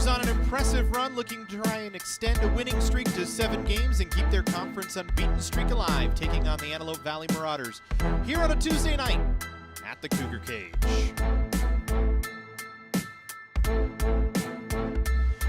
Cougars on an impressive run, looking to try and extend a winning streak to 7 games and keep their conference unbeaten streak alive, taking on the Antelope Valley Marauders here on a Tuesday night at the Cougar Cage.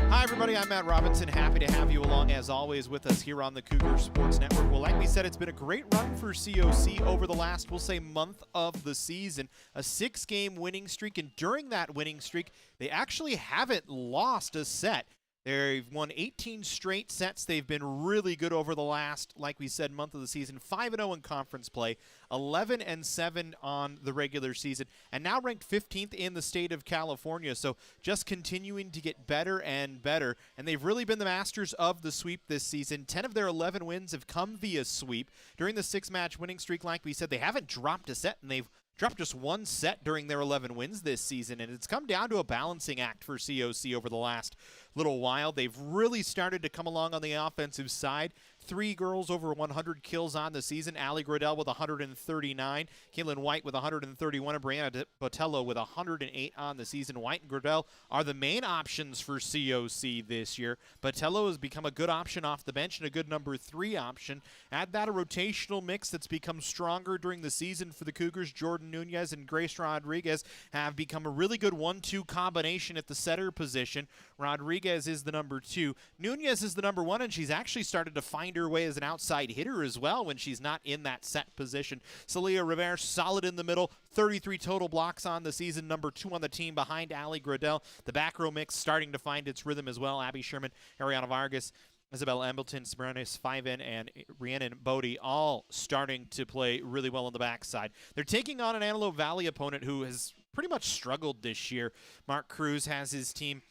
Hi everybody, I'm Matt Robinson. Happy to have you along as always with us here on the Cougar Sports Network. Well, like we said, it's been a great run for COC over the last, we'll say, month of the season. A 6-game winning streak, and during that winning streak, they actually haven't lost a set. They've won 18 straight sets. They've been really good over the last, like we said, month of the season. 5-0 in conference play, 11-7 on the regular season, and now ranked 15th in the state of California. So just continuing to get better and better. And they've really been the masters of the sweep this season. 10 of their 11 wins have come via sweep. During the 6-match winning streak, like we said, they haven't dropped a set, and they've dropped just one set during their 11 wins this season, and it's come down to a balancing act for COC over the last little while. They've really started to come along on the offensive side. 3 girls over 100 kills on the season. Allie Gradell with 139, Caitlin White with 131, and Brianna Botello with 108 on the season. White and Gradell are the main options for COC this year. Botello has become a good option off the bench and a good number 3 option. Add that a rotational mix that's become stronger during the season for the Cougars. Jordan Nunez and Grace Rodriguez have become a really good 1-2 combination at the setter position. Rodriguez is the number 2. Nunez is the number 1, and she's actually started to find her way as an outside hitter as well when she's not in that set position. Celia Rivera, solid in the middle, 33 total blocks on the season, number 2 on the team behind Allie Gradell. The back row mix starting to find its rhythm as well. Abby Sherman, Ariana Vargas, Isabel Embleton, Smirnis Fiven, and Rhiannon Bodie all starting to play really well on the backside. They're taking on an Antelope Valley opponent who has pretty much struggled this year. Mark Cruz has his team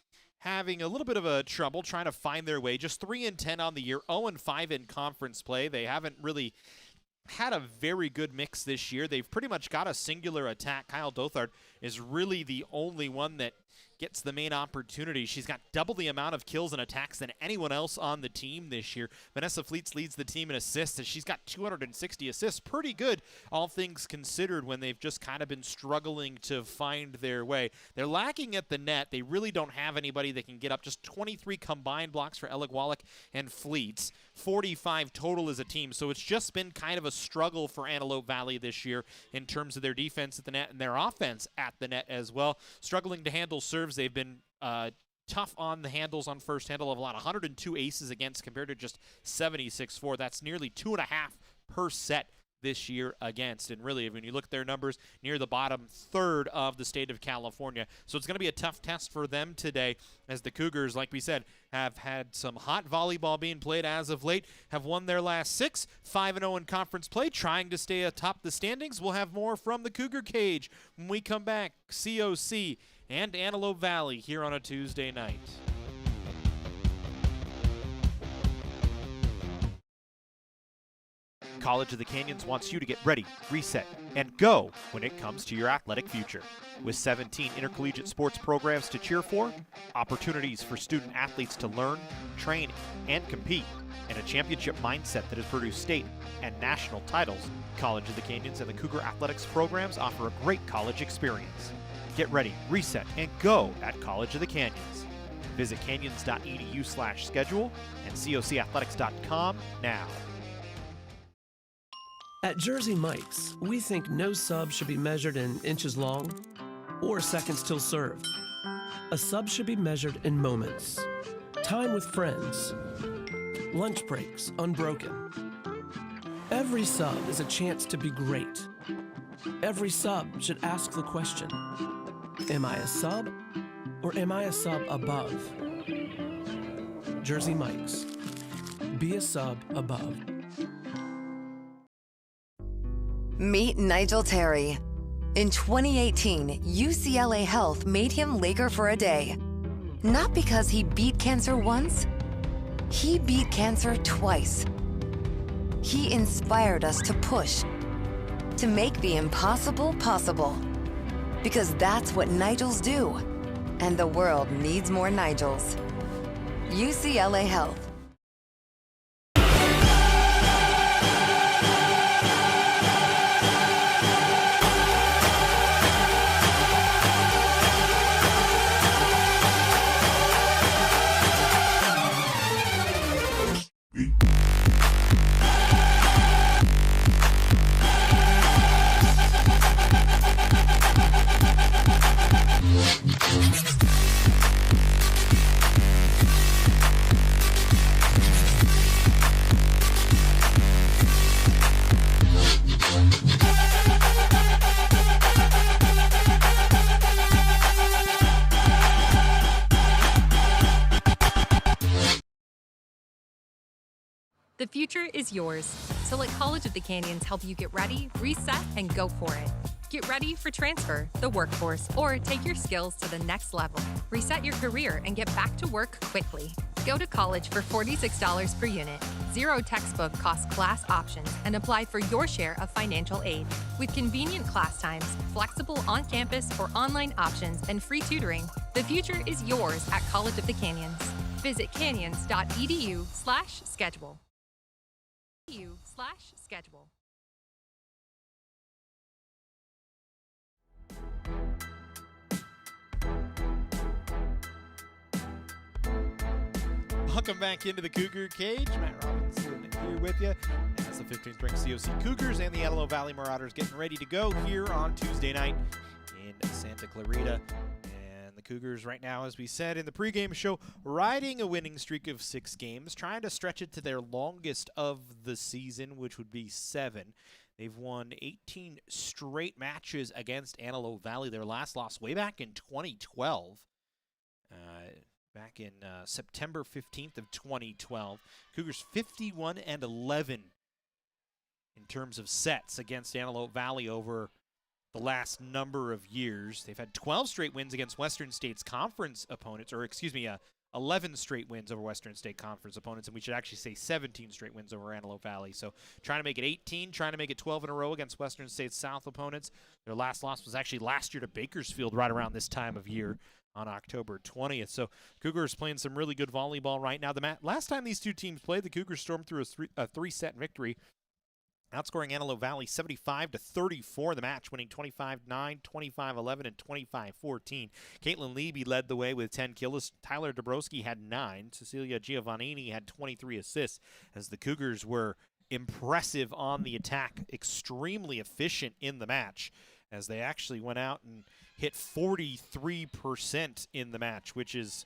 having a little bit of a trouble trying to find their way. Just 3-10 on the year, 0-5 in conference play. They haven't really had a very good mix this year. They've pretty much got a singular attack. Kyle Dothard is really the only one that gets the main opportunity. She's got double the amount of kills and attacks than anyone else on the team this year. Vanessa Fleets leads the team in assists, and she's got 260 assists. Pretty good, all things considered, when they've just kind of been struggling to find their way. They're lacking at the net. They really don't have anybody that can get up. Just 23 combined blocks for Ella Wallach and Fleets. 45 total as a team, so it's just been kind of a struggle for Antelope Valley this year in terms of their defense at the net and their offense at the net as well. Struggling to handle serves. They've been tough on the handles on first handle of a lot. 102 aces against compared to just 76-4. That's nearly 2.5 per set this year against. And really, when you look at their numbers, near the bottom third of the state of California. So it's going to be a tough test for them today, as the Cougars, like we said, have had some hot volleyball being played as of late, have won their last 6, 5-0 in conference play, trying to stay atop the standings. We'll have more from the Cougar Cage when we come back. COC and Antelope Valley here on a Tuesday night. College of the Canyons wants you to get ready, reset, and go when it comes to your athletic future. With 17 intercollegiate sports programs to cheer for, opportunities for student athletes to learn, train, and compete, and a championship mindset that has produced state and national titles, College of the Canyons and the Cougar Athletics programs offer a great college experience. Get ready, reset, and go at College of the Canyons. Visit canyons.edu/schedule and cocathletics.com now. At Jersey Mike's, we think no sub should be measured in inches long or seconds till served. A sub should be measured in moments. Time with friends. Lunch breaks unbroken. Every sub is a chance to be great. Every sub should ask the question, am I a sub or am I a sub above? Jersey Mike's. Be a sub above. Meet Nigel Terry. In 2018, UCLA Health made him Laker for a day. Not because he beat cancer once, he beat cancer twice. He inspired us to push, to make the impossible possible. Because that's what Nigels do. And the world needs more Nigels. UCLA Health. The future is yours. So let College of the Canyons help you get ready, reset, and go for it. Get ready for transfer, the workforce, or take your skills to the next level. Reset your career and get back to work quickly. Go to college for $46 per unit. 0 textbook cost class options and apply for your share of financial aid. With convenient class times, flexible on-campus or online options, and free tutoring, the future is yours at College of the Canyons. Visit canyons.edu/schedule. edu/schedule. Welcome back into the Cougar Cage. Matt Robinson here with you as the 15th ranked COC Cougars and the Antelope Valley Marauders getting ready to go here on Tuesday night in Santa Clarita. And the Cougars right now, as we said in the pregame show, riding a winning streak of 6 games, trying to stretch it to their longest of the season, which would be 7. They've won 18 straight matches against Antelope Valley. Their last loss way back in 2012. Back in September 15th of 2012. Cougars 51-11 in terms of sets against Antelope Valley over the last number of years. They've had 12 straight wins against Western State's conference opponents, or 11 straight wins over Western State Conference opponents, and we should actually say 17 straight wins over Antelope Valley. So trying to make it 18, trying to make it 12 in a row against Western State's South opponents. Their last loss was actually last year to Bakersfield right around this time of year on October 20th. So Cougars playing some really good volleyball right now. Last time these two teams played, the Cougars stormed through a three-set victory, outscoring Antelope Valley 75-34 in the match, winning 25-9, 25-11, and 25-14. Caitlin Leby led the way with 10 kills. Tyler Dabrowski had 9. Cecilia Giovannini had 23 assists, as the Cougars were impressive on the attack, extremely efficient in the match, as they actually went out and hit 43% in the match, which is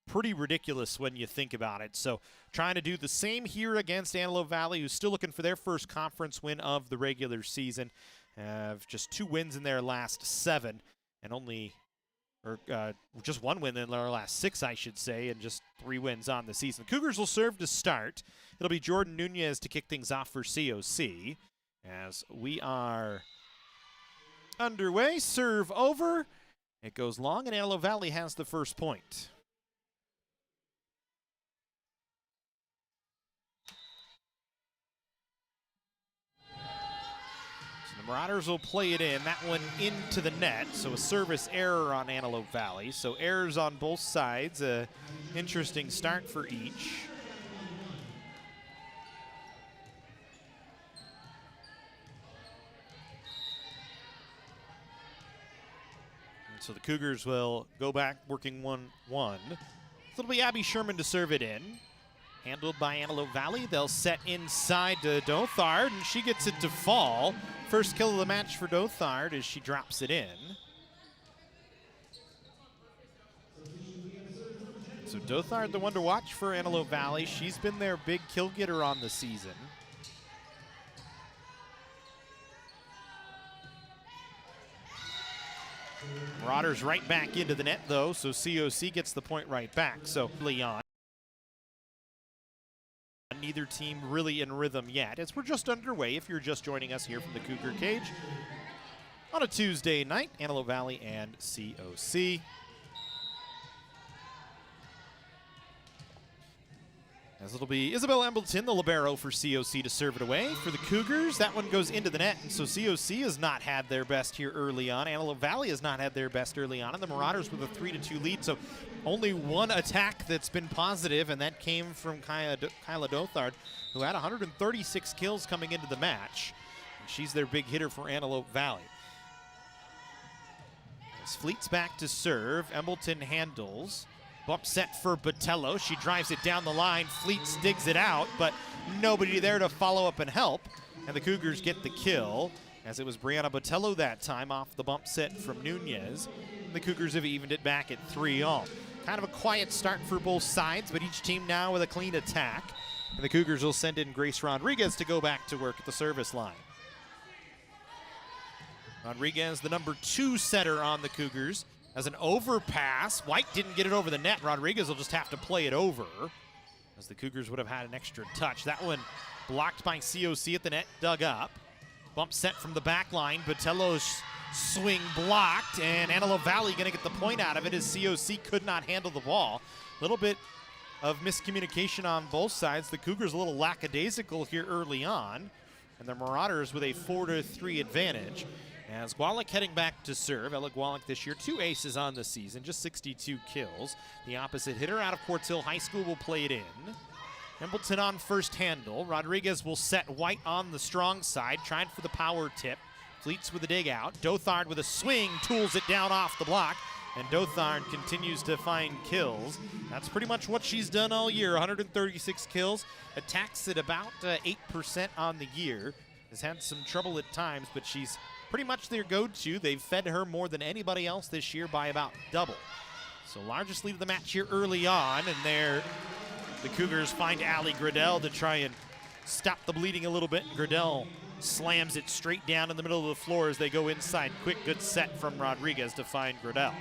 pretty ridiculous when you think about it. So trying to do the same here against Antelope Valley, who's still looking for their first conference win of the regular season. Have just 2 wins in their last 7, and just 1 win in their last 6, I should say, and just 3 wins on the season. The Cougars will serve to start. It'll be Jordan Nunez to kick things off for COC, as we are underway. Serve over. It goes long, and Antelope Valley has the first point. So the Marauders will play it in. That one into the net, so a service error on Antelope Valley. So errors on both sides. Interesting start for each. So the Cougars will go back working 1-1. So it'll be Abby Sherman to serve it in. Handled by Antelope Valley. They'll set inside to Dothard, and she gets it to fall. First kill of the match for Dothard as she drops it in. So Dothard, the one to watch for Antelope Valley. She's been their big kill getter on the season. Marauders right back into the net, though, so COC gets the point right back. So Leon. Neither team really in rhythm yet, as we're just underway if you're just joining us here from the Cougar Cage on a Tuesday night. Antelope Valley and COC. As it'll be Isabel Embleton, the libero for COC, to serve it away for the Cougars. That one goes into the net, and so COC has not had their best here early on. Antelope Valley has not had their best early on, and the Marauders with a 3-2 lead. So only one attack that's been positive, and that came from Kyla Dothard, who had 136 kills coming into the match. And she's their big hitter for Antelope Valley. As Fleet's back to serve, Embleton handles. Bump set for Botello. She drives it down the line. Fleet digs it out, but nobody there to follow up and help. And the Cougars get the kill, as it was Brianna Botello that time off the bump set from Nunez. The Cougars have evened it back at 3-all. Kind of a quiet start for both sides, but each team now with a clean attack. And the Cougars will send in Grace Rodriguez to go back to work at the service line. Rodriguez, the number 2 setter on the Cougars. As an overpass, White didn't get it over the net. Rodriguez will just have to play it over. as the Cougars would have had an extra touch. That one blocked by COC at the net, dug up. Bump set from the back line. Botello's swing blocked, and Antelope Valley going to get the point out of it as COC could not handle the ball. A little bit of miscommunication on both sides. The Cougars a little lackadaisical here early on, and the Marauders with a 4-3 advantage. As Gwalik heading back to serve. Ella Gwalik this year, 2 aces on the season, just 62 kills. The opposite hitter out of Quartz Hill High School will play it in. Embleton on first handle. Rodriguez will set White on the strong side, trying for the power tip. Fleets with a dig out. Dothard with a swing, tools it down off the block. And Dothard continues to find kills. That's pretty much what she's done all year. 136 kills. Attacks at about 8% on the year. Has had some trouble at times, but she's pretty much their go-to. They've fed her more than anybody else this year by about double. So largest lead of the match here early on, and there the Cougars find Allie Gradell to try and stop the bleeding a little bit. Gradell slams it straight down in the middle of the floor as they go inside. Quick, good set from Rodriguez to find Gradell.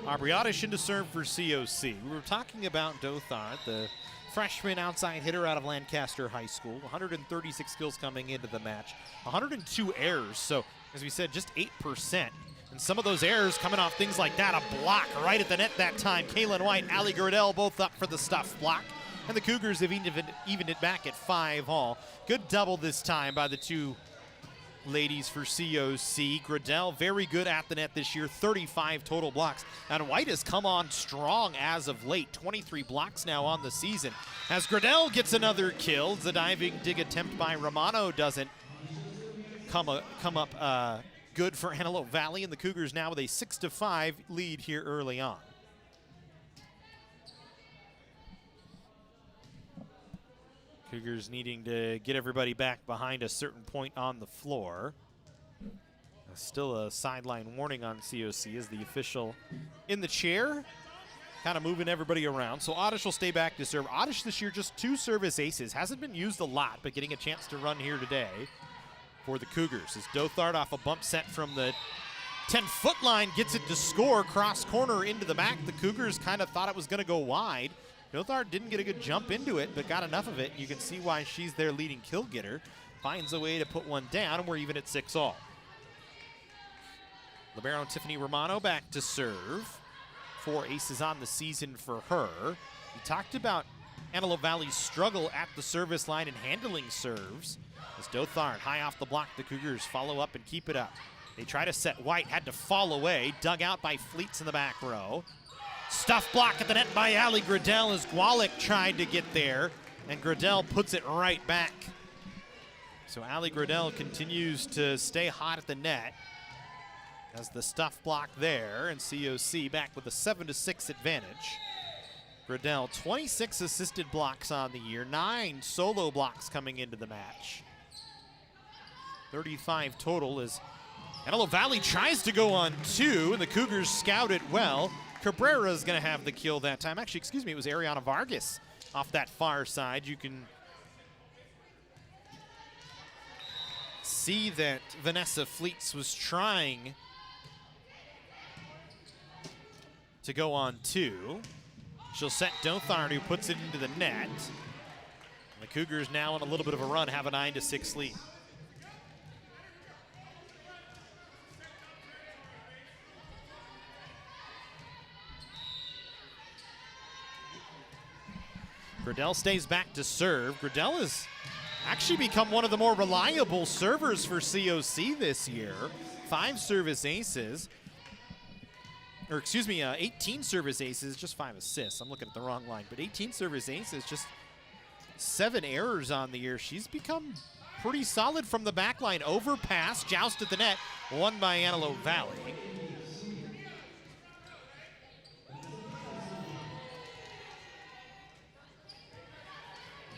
Abriadish into serve for COC. We were talking about Dothard, the freshman outside hitter out of Lancaster High School. 136 kills coming into the match. 102 errors, so as we said, just 8%. And some of those errors coming off things like that. A block right at the net that time. Kaylin White, Allie Gradell both up for the stuff block. And the Cougars have evened it back at 5-all. Good double this time by the two ladies for COC. Gradell very good at the net this year, 35 total blocks. And White has come on strong as of late, 23 blocks now on the season. As Gradell gets another kill, the diving dig attempt by Romano doesn't come up good for Antelope Valley, and the Cougars now with a 6-5 lead here early on. Cougars needing to get everybody back behind a certain point on the floor. Still a sideline warning on COC as the official in the chair, kind of moving everybody around. So Oddish will stay back to serve. Oddish this year just 2 service aces. Hasn't been used a lot, but getting a chance to run here today for the Cougars. As Dothard off a bump set from the 10-foot line gets it to score, cross corner into the back. The Cougars kind of thought it was going to go wide. Dothard didn't get a good jump into it, but got enough of it. You can see why she's their leading kill getter. Finds a way to put one down, and we're even at 6-all. Libero Tiffany Romano back to serve. 4 aces on the season for her. We talked about Antelope Valley's struggle at the service line and handling serves. As Dothard high off the block, the Cougars follow up and keep it up. They try to set White, had to fall away, dug out by Fleets in the back row. Stuff block at the net by Allie Gradell as Gwalik tried to get there, and Gradell puts it right back. So Allie Gradell continues to stay hot at the net as the stuff block there, and COC back with a 7-6 advantage. Gradell, 26 assisted blocks on the year, 9 solo blocks coming into the match. 35 total as Antelope Valley tries to go on 2, and the Cougars scout it well. Cabrera's going to have the kill that time. Actually, excuse me, it was Ariana Vargas off that far side. You can see that Vanessa Fleets was trying to go on 2. She'll set Dothard, who puts it into the net. And the Cougars now on a little bit of a run, have a 9-6 lead. Gradell stays back to serve. Gradell has actually become one of the more reliable servers for COC this year. 5 service aces. Or excuse me, 18 service aces, just 5 assists. I'm looking at the wrong line, but 18 service aces, just 7 errors on the year. She's become pretty solid from the back line. Overpass, joust at the net, won by Antelope Valley.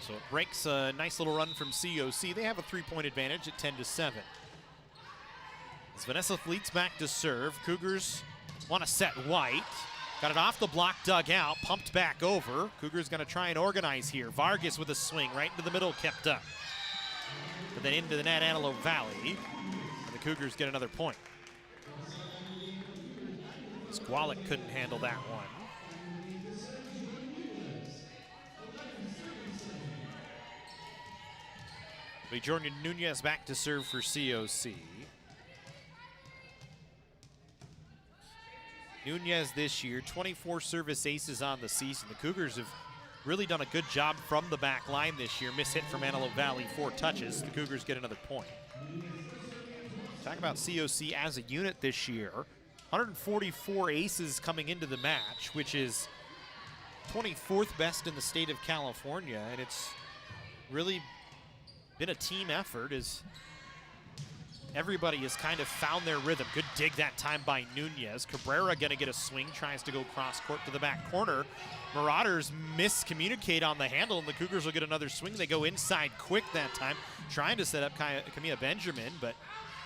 So it breaks a nice little run from COC. They have a 3-point advantage at 10-7. As Vanessa Fleets back to serve, Cougars want to set White. Got it off the block, dug out, pumped back over. Cougars going to try and organize here. Vargas with a swing right into the middle, kept up. But then into the net, Antelope Valley. And the Cougars get another point. Squalik couldn't handle that one. Jordan Nunez back to serve for COC. Nunez this year, 24 service aces on the season. The Cougars have really done a good job from the back line this year. Miss hit from Antelope Valley, 4 touches. The Cougars get another point. Talk about COC as a unit this year. 144 aces coming into the match, which is 24th best in the state of California, and it's really been a team effort as everybody has kind of found their rhythm. Good dig that time by Nunez. Cabrera gonna get a swing, tries to go cross court to the back corner. Marauders miscommunicate on the handle, and the Cougars will get another swing. They go inside quick that time, trying to set up Camilla Benjamin, but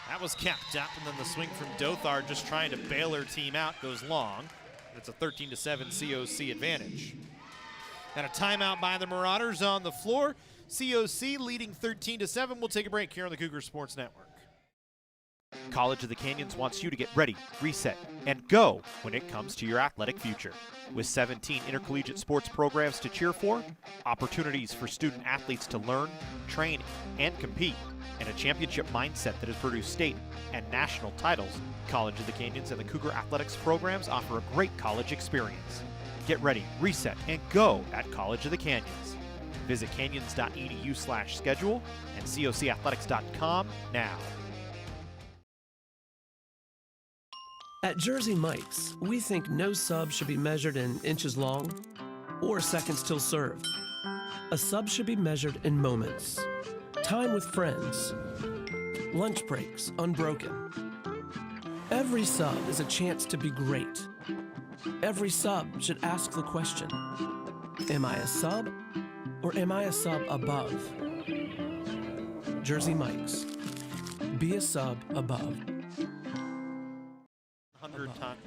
that was kept up, and then the swing from Dothard just trying to bail her team out goes long. It's a 13-7 COC advantage. And a timeout by the Marauders on the floor. COC leading 13-7. We'll take a break here on the Cougar Sports Network. College of the Canyons wants you to get ready, reset, and go when it comes to your athletic future. With 17 intercollegiate sports programs to cheer for, opportunities for student athletes to learn, train, and compete, and a championship mindset that has produced state and national titles, College of the Canyons and the Cougar Athletics programs offer a great college experience. Get ready, reset, and go at College of the Canyons. Visit canyons.edu/schedule and cocathletics.com now. At Jersey Mike's, we think no sub should be measured in inches long or seconds till served. A sub should be measured in moments. Time with friends. Lunch breaks unbroken. Every sub is a chance to be great. Every sub should ask the question, am I a sub or am I a sub above? Jersey Mike's. Be a sub above. 100 times.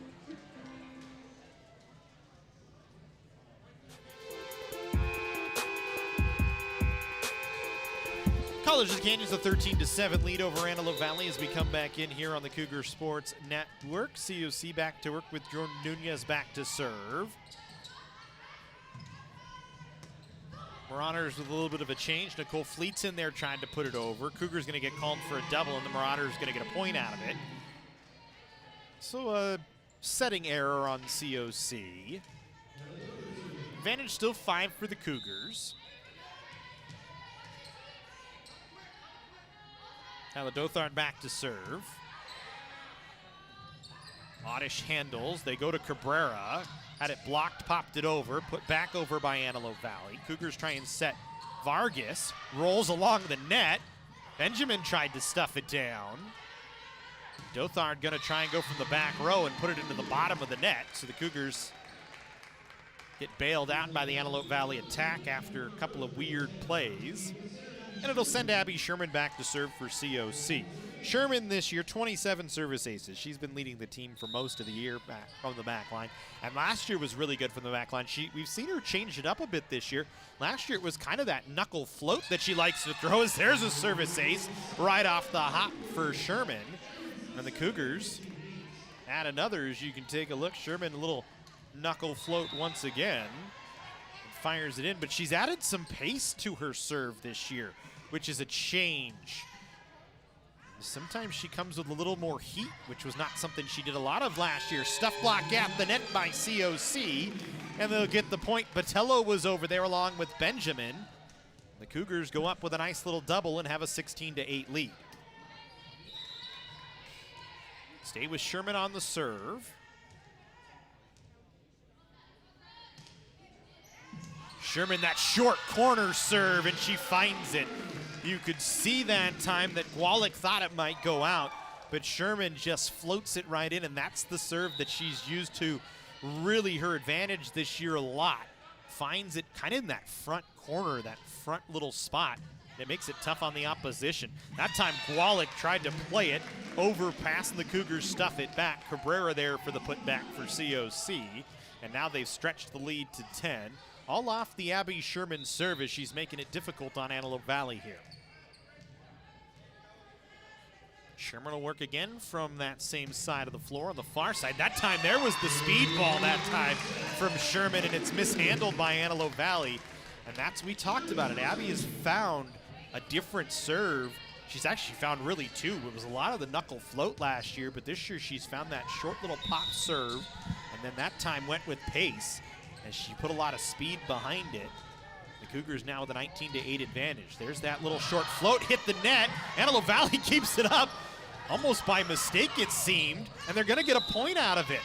College of the Canyons, a 13-7 lead over Antelope Valley as we come back in here on the Cougar Sports Network. COC back to work with Jordan Nunez back to serve. Marauders with a little bit of a change. Nicole Fleet's in there trying to put it over. Cougar's going to get called for a double, and the Marauders going to get a point out of it. So a setting error on COC. Advantage still 5 for the Cougars. Now the Dothard back to serve. Oddish handles. They go to Cabrera. Had it blocked, popped it over, put back over by Antelope Valley. Cougars try and set Vargas. Rolls along the net. Benjamin tried to stuff it down. Dothard gonna try and go from the back row and put it into the bottom of the net. So the Cougars get bailed out by the Antelope Valley attack after a couple of weird plays. And it'll send Abby Sherman back to serve for COC. Sherman this year, 27 service aces. She's been leading the team for most of the year back from the back line. And last year was really good from the back line. We've seen her change it up a bit this year. Last year it was kind of that knuckle float that she likes to throw. There's a service ace right off the hop for Sherman. And the Cougars add another as you can take a look. Sherman, a little knuckle float once again. And fires it in, but she's added some pace to her serve this year, which is a change. Sometimes she comes with a little more heat, which was not something she did a lot of last year. Stuff block at the net by COC, and they'll get the point. Botello was over there along with Benjamin. The Cougars go up with a nice little double and have a 16-8 lead. Stay with Sherman on the serve. Sherman, that short corner serve, and she finds it. You could see that time that Gwalik thought it might go out, but Sherman just floats it right in, and that's the serve that she's used to really her advantage this year a lot. Finds it kind of in that front corner, that front little spot. It makes it tough on the opposition. That time Gwalik tried to play it, overpass the Cougars stuff it back. Cabrera there for the putback for COC, and now they've stretched the lead to 10. All off the Abby Sherman service. She's making it difficult on Antelope Valley here. Sherman will work again from that same side of the floor on the far side. That time there was the speed ball that time from Sherman, and it's mishandled by Antelope Valley. And we talked about it. Abby has found a different serve. She's actually found really two. It was a lot of the knuckle float last year, but this year she's found that short little pop serve, and then that time went with pace, and she put a lot of speed behind it. The Cougars now with a 19-8 advantage. There's that little short float, hit the net. Antelope Valley keeps it up, almost by mistake it seemed, and they're gonna get a point out of it.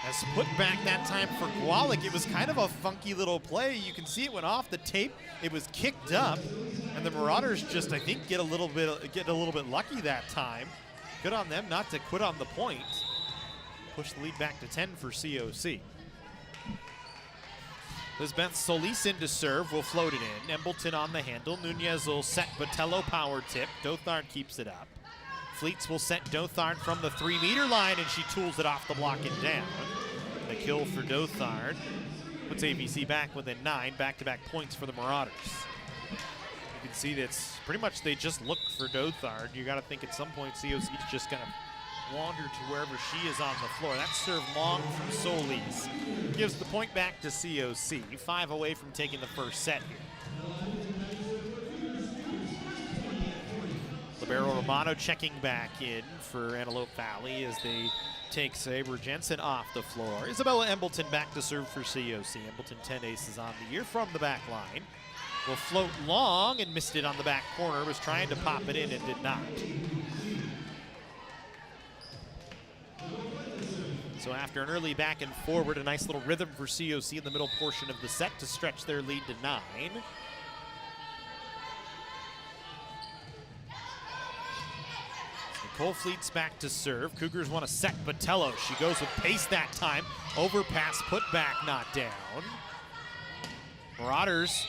As put back that time for Gwalik, it was kind of a funky little play. You can see it went off the tape. It was kicked up, and the Marauders just, I think, get a little bit lucky that time. Good on them not to quit on the point. Push the lead back to 10 for COC. Lisbeth Solis in to serve, will float it in. Embleton on the handle. Nunez will set Botello power tip. Dothard keeps it up. Fleets will set Dothard from the 3-meter line, and she tools it off the block and down. The kill for Dothard puts ABC back within 9, back-to-back points for the Marauders. You can see that's pretty much they just look for Dothard. You got to think at some point COC's just going to wander to wherever she is on the floor. That serve long from Solis gives the point back to COC. 5 away from taking the first set here. Libero Romano checking back in for Antelope Valley as they take Sabre Jensen off the floor. Isabella Embleton back to serve for COC. Embleton 10 aces on the year from the back line. Will float long and missed it on the back corner. Was trying to pop it in and did not. So after an early back and forward, a nice little rhythm for COC in the middle portion of the set to stretch their lead to 9. Nicole Fleet's back to serve. Cougars want to set Botello. She goes with pace that time. Overpass, put back, not down. Marauders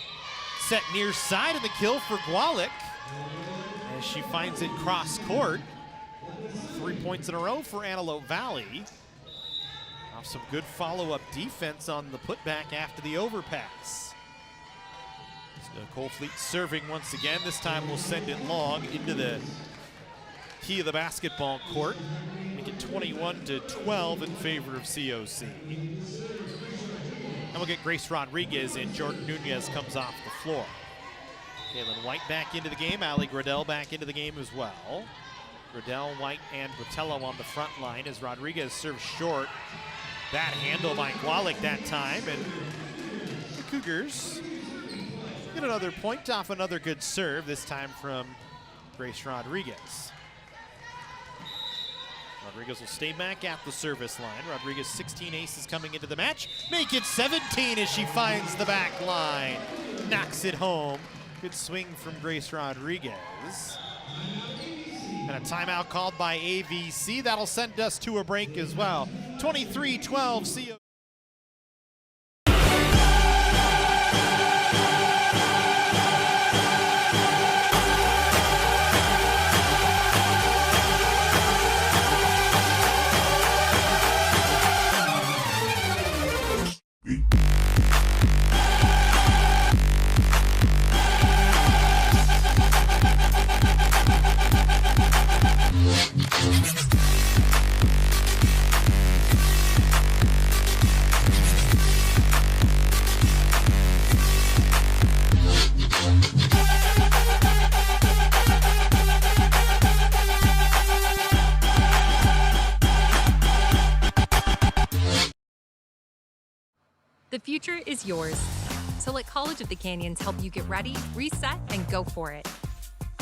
set near side, and the kill for Gwalik as she finds it cross court. 3 points in a row for Antelope Valley. Off some good follow-up defense on the putback after the overpass. So Nicole Fleet serving once again. This time we'll send it long into the key of the basketball court. Make it 21-12 in favor of COC. And we'll get Grace Rodriguez in. Jordan Nunez comes off the floor. Kaylin White back into the game. Allie Gradell back into the game as well. Gradell, White, and Botello on the front line as Rodriguez serves short. Bad handle by Gwalik that time, and the Cougars get another point off another good serve, this time from Grace Rodriguez. Rodriguez will stay back at the service line. Rodriguez 16 aces coming into the match. Make it 17 as she finds the back line. Knocks it home. Good swing from Grace Rodriguez. And a timeout called by AVC. That'll send us to a break as well. 23-12 CO. The future is yours. So let College of the Canyons help you get ready, reset, and go for it.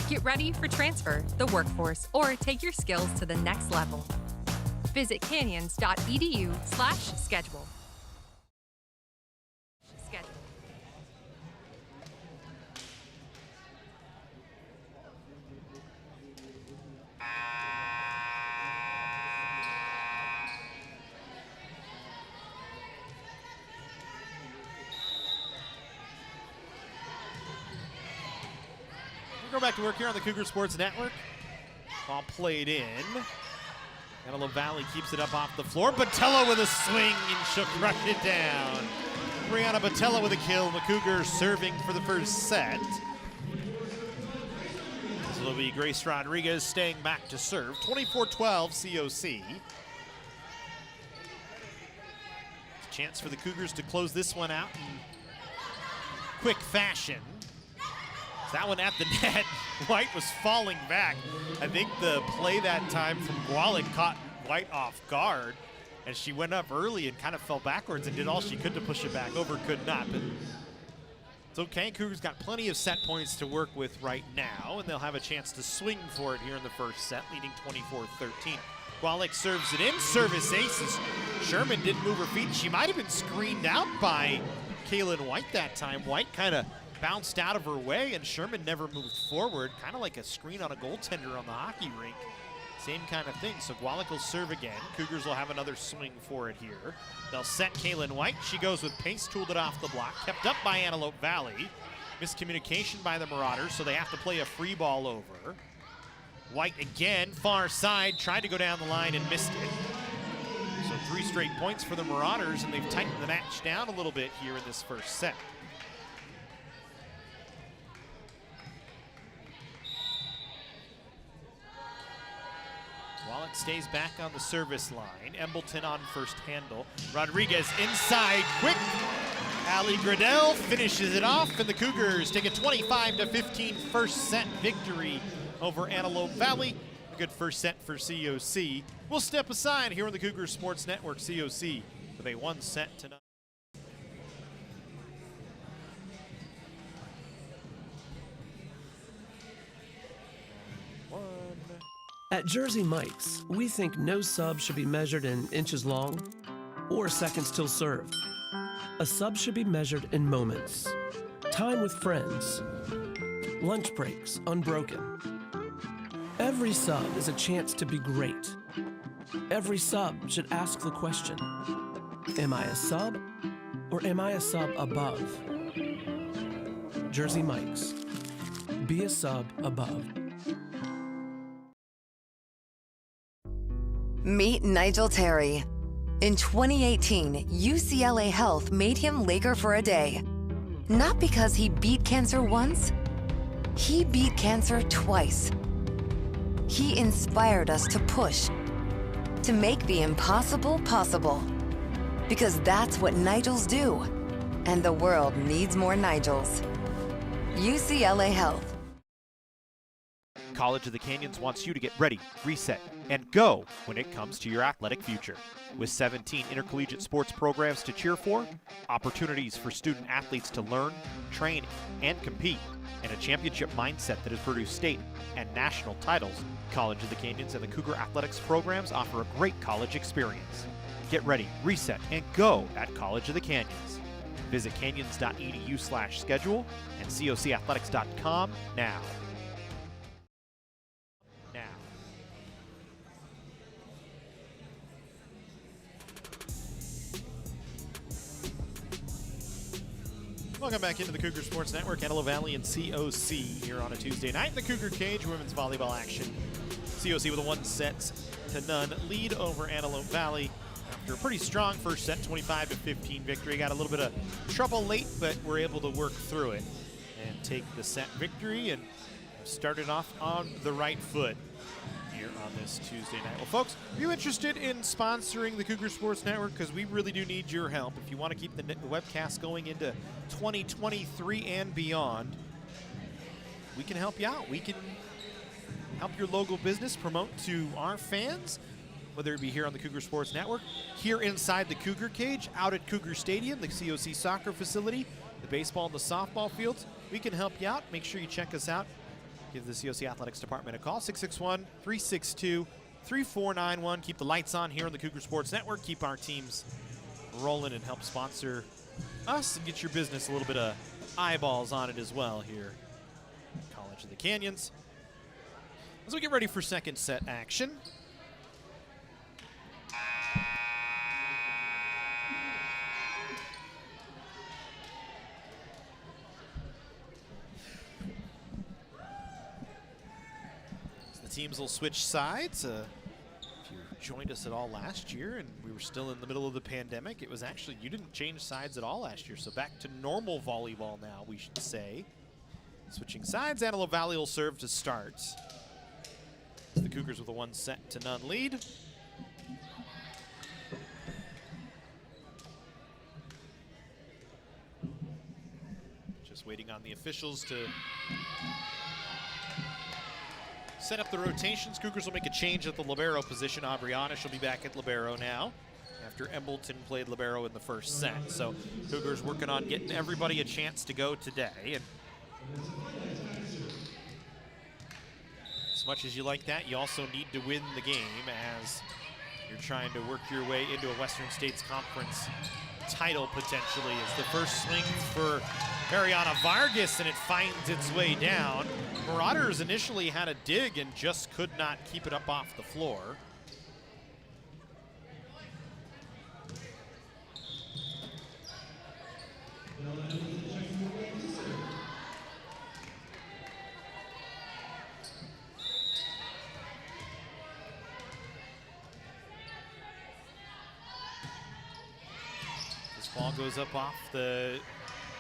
Get ready for transfer, the workforce, or take your skills to the next level. Visit canyons.edu/schedule. Go back to work here on the Cougar Sports Network. Ball played in. Antelope Valley keeps it up off the floor. Botello with a swing, and she'll crush it down. Brianna Botello with a kill. The Cougars serving for the first set. This will be Grace Rodriguez staying back to serve. 24-12 COC. Chance for the Cougars to close this one out in quick fashion. That one at the net. White was falling back. I think the play that time from Gwalik caught White off guard, and she went up early and kind of fell backwards and did all she could to push it back over, could not. But it's okay. Cougars got plenty of set points to work with right now, and they'll have a chance to swing for it here in the first set, leading 24-13. Gwalik serves it in. Service aces. Sherman didn't move her feet. She might have been screened out by Kaylin White that time. White kind of bounced out of her way, and Sherman never moved forward, kind of like a screen on a goaltender on the hockey rink. Same kind of thing. So Gwalik will serve again. Cougars will have another swing for it here. They'll set Kaylin White. She goes with pace, tooled it off the block, kept up by Antelope Valley. Miscommunication by the Marauders, so they have to play a free ball over. White again, far side, tried to go down the line and missed it. So 3 straight points for the Marauders, and they've tightened the match down a little bit here in this first set. Gwalik stays back on the service line. Embleton on first handle. Rodriguez inside, quick. Allie Gradell finishes it off, and the Cougars take a 25-15 first set victory over Antelope Valley. A good first set for COC. We'll step aside here on the Cougar Sports Network. COC with a 1-set tonight. At Jersey Mike's, we think no sub should be measured in inches long or seconds till served. A sub should be measured in moments. Time with friends. Lunch breaks unbroken. Every sub is a chance to be great. Every sub should ask the question, am I a sub or am I a sub above? Jersey Mike's. Be a sub above. Meet Nigel Terry. In 2018, UCLA Health made him Laker for a day. Not because he beat cancer once, he beat cancer twice. He inspired us to push, to make the impossible possible. Because that's what Nigels do. And the world needs more Nigels. UCLA Health. College of the Canyons wants you to get ready, reset, and go when it comes to your athletic future. With 17 intercollegiate sports programs to cheer for, opportunities for student athletes to learn, train, and compete, and a championship mindset that has produced state and national titles, College of the Canyons and the Cougar Athletics programs offer a great college experience. Get ready, reset, and go at College of the Canyons. Visit canyons.edu/schedule and cocathletics.com now. Welcome back into the Cougar Sports Network. Antelope Valley and COC here on a Tuesday night in the Cougar Cage women's volleyball action. COC with a 1-0 lead over Antelope Valley after a pretty strong first set, 25-15 victory. Got a little bit of trouble late, but were able to work through it and take the set victory and started off on the right foot here on this Tuesday night. Well, folks, are you interested in sponsoring the Cougar Sports Network? Because we really do need your help. If you want to keep the webcast going into 2023 and beyond, we can help you out. We can help your local business promote to our fans, whether it be here on the Cougar Sports Network, here inside the Cougar Cage, out at Cougar Stadium, the COC soccer facility, the baseball and the softball fields. We can help you out. Make sure you check us out. Give the COC Athletics Department a call, 661-362-3491. Keep the lights on here on the Cougar Sports Network. Keep our teams rolling and help sponsor us and get your business a little bit of eyeballs on it as well here at College of the Canyons. As we get ready for second set action. Teams will switch sides. If you joined us at all last year and we were still in the middle of the pandemic, it was actually, you didn't change sides at all last year. So back to normal volleyball now, we should say. Switching sides, Antelope Valley will serve to start. The Cougars with a 1-0 lead. Just waiting on the officials to Set up the rotations. Cougars will make a change at the libero position. Aubriana will be back at libero now after Embleton played libero in the first set. So Cougars working on getting everybody a chance to go today. And as much as you like that, you also need to win the game as you're trying to work your way into a Western States Conference title potentially. As the first swing for Mariana Vargas, and it finds its way down. Marauders initially had a dig and just could not keep it up off the floor. This ball goes up off the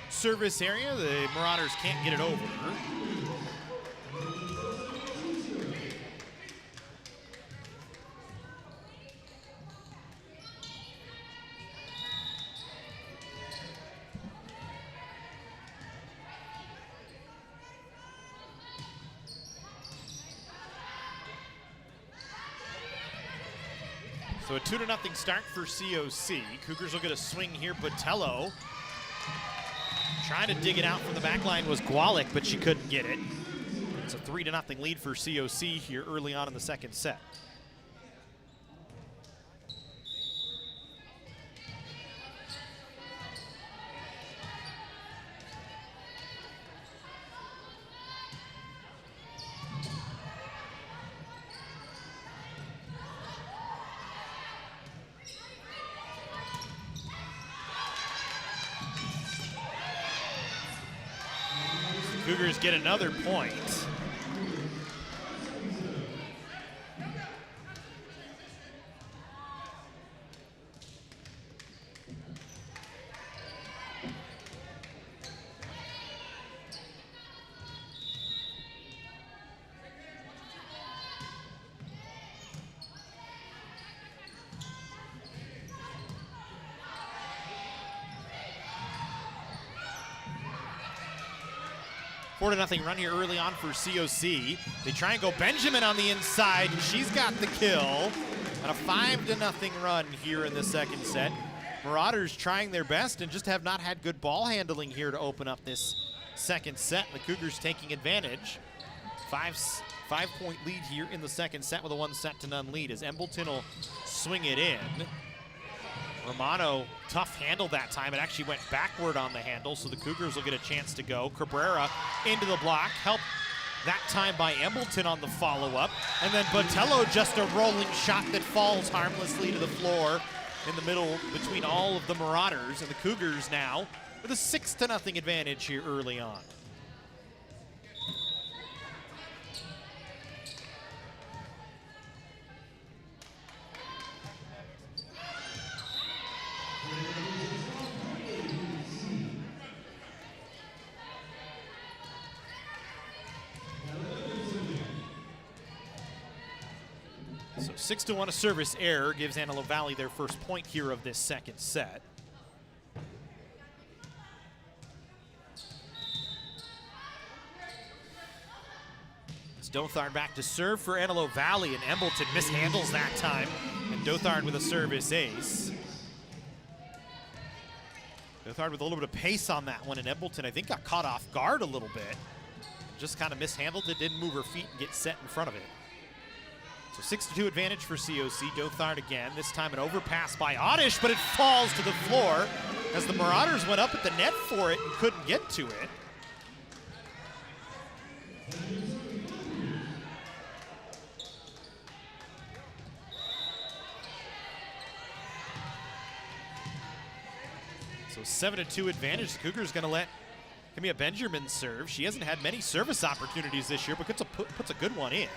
service area. The Marauders can't get it over. So a 2-0 start for COC. Cougars will get a swing here. Botello trying to dig it out from the back line was Gwalik, but she couldn't get it. It's a 3-0 lead for COC here early on in the second set. Cougars get another point. Four to nothing run here early on for COC. They try and go Benjamin on the inside, and she's got the kill. On a 5-0 run here in the second set. Marauders trying their best and just have not had good ball handling here to open up this second set. The Cougars taking advantage. Five-point lead here in the second set with a 1-0 lead as Embleton will swing it in. Romano, tough handle that time. It actually went backward on the handle, so the Cougars will get a chance to go. Cabrera into the block, helped that time by Embleton on the follow-up. And then Botello, just a rolling shot that falls harmlessly to the floor in the middle between all of the Marauders. And the Cougars now with a 6-0 advantage here early on. So 6-1 a service error gives Antelope Valley their first point here of this second set. It's Dothard back to serve for Antelope Valley, and Embleton mishandles that time. And Dothard with a service ace. Dothard with a little bit of pace on that one, and Embleton I think got caught off guard a little bit. Just kind of mishandled it, didn't move her feet and get set in front of it. So 6-2 advantage for COC. Dothard again, this time an overpass by Oddish, but it falls to the floor as the Marauders went up at the net for it and couldn't get to it. So 7-2 advantage. The Cougars gonna let Camilla Benjamin serve. She hasn't had many service opportunities this year, but puts a good one in.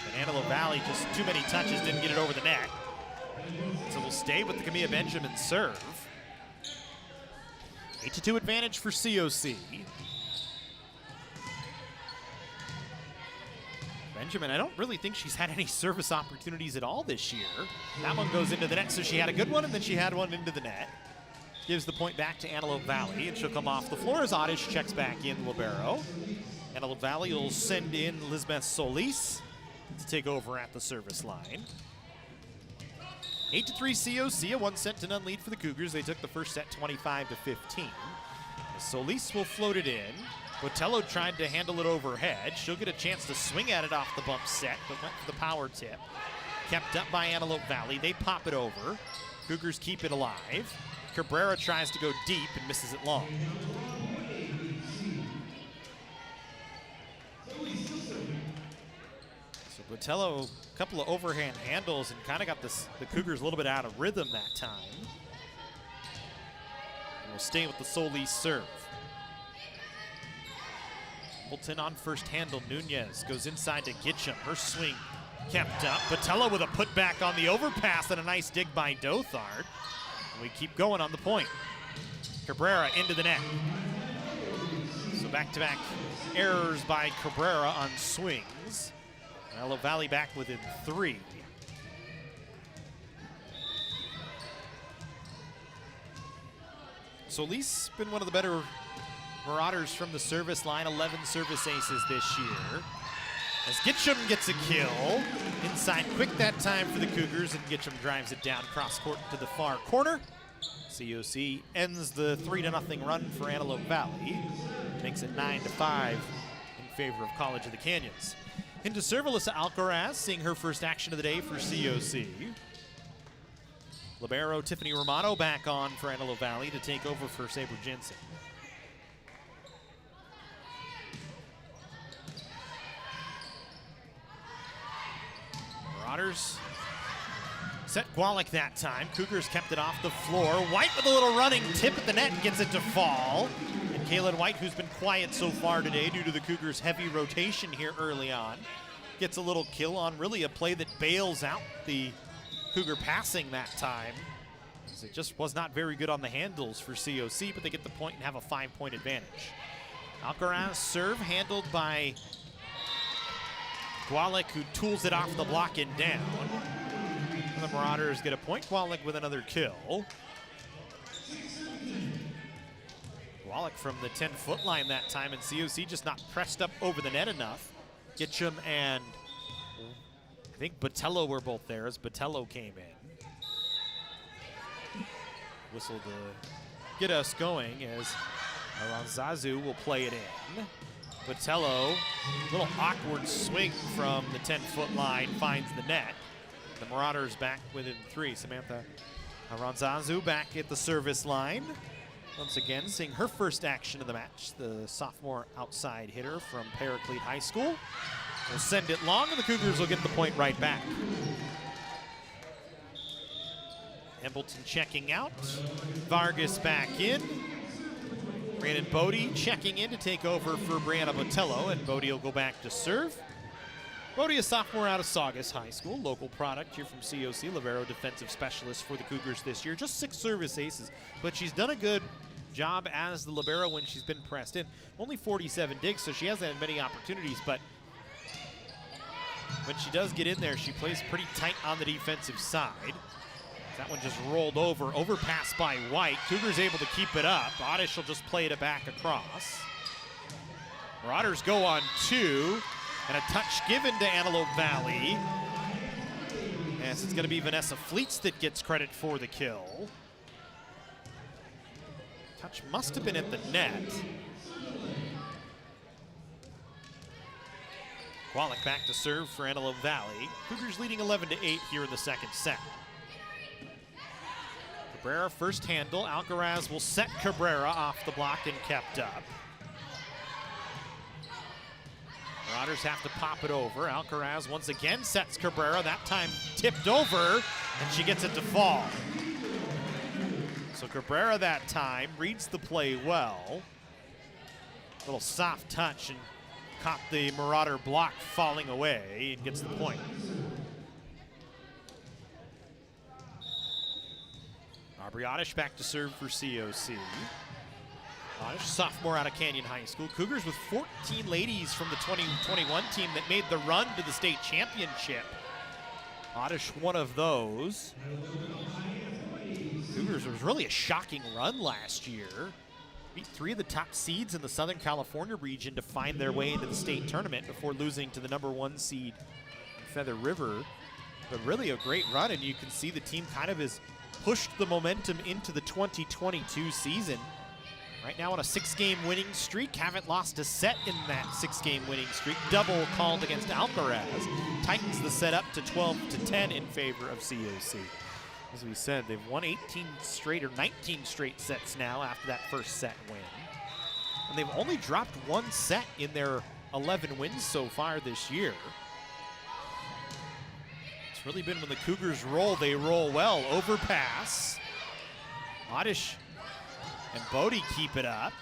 And Antelope Valley, just too many touches, didn't get it over the net. So we'll stay with the Camilla Benjamin serve. 8-2 advantage for COC. Benjamin, I don't really think she's had any service opportunities at all this year. That one goes into the net, so she had a good one, and then she had one into the net. gives the point back to Antelope Valley, and she'll come off the floor as Oddish checks back in libero. Antelope Valley will send in Lisbeth Solis to take over at the service line. 8-3 COC, a 1-set-to-none lead for the Cougars. They took the first set 25-15. Solis will float it in. Botello tried to handle it overhead. She'll get a chance to swing at it off the bump set, but went for the power tip. Kept up by Antelope Valley. They pop it over. Cougars keep it alive. Cabrera tries to go deep and misses it long. So Botello, a couple of overhand handles and kind of got the Cougars a little bit out of rhythm that time. And we'll stay with the Solis serve. Bolton on first handle. Nunez goes inside to Gitcham. Her swing kept up. Botello with a putback on the overpass and a nice dig by Dothard. And we keep going on the point. Cabrera into the net. So back-to-back errors by Cabrera on swings. Antelope Valley back within 3. Solis been one of the better Marauders from the service line, 11 service aces this year. As Gitcham gets a kill. Inside quick that time for the Cougars, and Gitcham drives it down cross court to the far corner. COC ends the 3-0 run for Antelope Valley. Makes it 9-5 in favor of College of the Canyons. Into serve, Alyssa Alcaraz, seeing her first action of the day for COC. Libero Tiffany Romano back on for Antelope Valley to take over for Sabre Jensen. Marauders set Gwalik that time. Cougars kept it off the floor. White with a little running tip at the net and gets it to fall. And Kaylin White, who's been quiet so far today due to the Cougars' heavy rotation here early on, gets a little kill on really a play that bails out the Cougar passing that time. As it just was not very good on the handles for COC, but they get the point and have a 5-point advantage. Alcaraz serve handled by Gwalik, who tools it off the block and down. And the Marauders get a point. Gwalik with another kill. Gwalik from the 10-foot line that time, and COC just not pressed up over the net enough. Gitcham and I think Botello were both there as Botello came in. Whistle to get us going as Aranzazu will play it in. Botello, a little awkward swing from the 10-foot line, finds the net. The Marauders back within 3. Samantha Aranzazu back at the service line. Once again, seeing her first action of the match, the sophomore outside hitter from Paraclete High School. Will send it long, and the Cougars will get the point right back. Embleton checking out. Vargas back in. Brandon Bodie checking in to take over for Brianna Botello, and Bodie will go back to serve. Bodie, a sophomore out of Saugus High School, local product here from COC, libero defensive specialist for the Cougars this year. Just 6 service aces, but she's done a good job as the libero when she's been pressed in. Only 47 digs, so she hasn't had many opportunities, but when she does get in there, she plays pretty tight on the defensive side. That one just rolled over, overpass by White. Cougars able to keep it up. Oddish will just play it back across. Marauders go on 2, and a touch given to Antelope Valley. Yes, it's going to be Vanessa Fleets that gets credit for the kill. Touch must have been at the net. Gwalik back to serve for Antelope Valley. Cougars leading 11-8 here in the second set. Cabrera first handle. Alcaraz will set Cabrera off the block and kept up. Marauders have to pop it over. Alcaraz once again sets Cabrera, that time tipped over, and she gets it to fall. So Cabrera that time reads the play well. Little soft touch and caught the Marauder block falling away and gets the point. Aubrey Oddish back to serve for COC. Oddish, sophomore out of Canyon High School. Cougars with 14 ladies from the 2021 team that made the run to the state championship. Oddish one of those. Cougars Cougars. It was really a shocking run last year. Beat 3 of the top seeds in the Southern California region to find their way into the state tournament before losing to the #1 seed Feather River. But really a great run, and you can see the team kind of has pushed the momentum into the 2022 season. Right now on a 6-game winning streak. Haven't lost a set in that 6-game winning streak. Double called against Alcaraz. Tightens the set up to 12-10 in favor of COC. As we said, they've won 18 straight or 19 straight sets now after that first set win. And they've only dropped 1 set in their 11 wins so far this year. It's really been when the Cougars roll, they roll well. Overpass. Oddish and Bodie keep it up.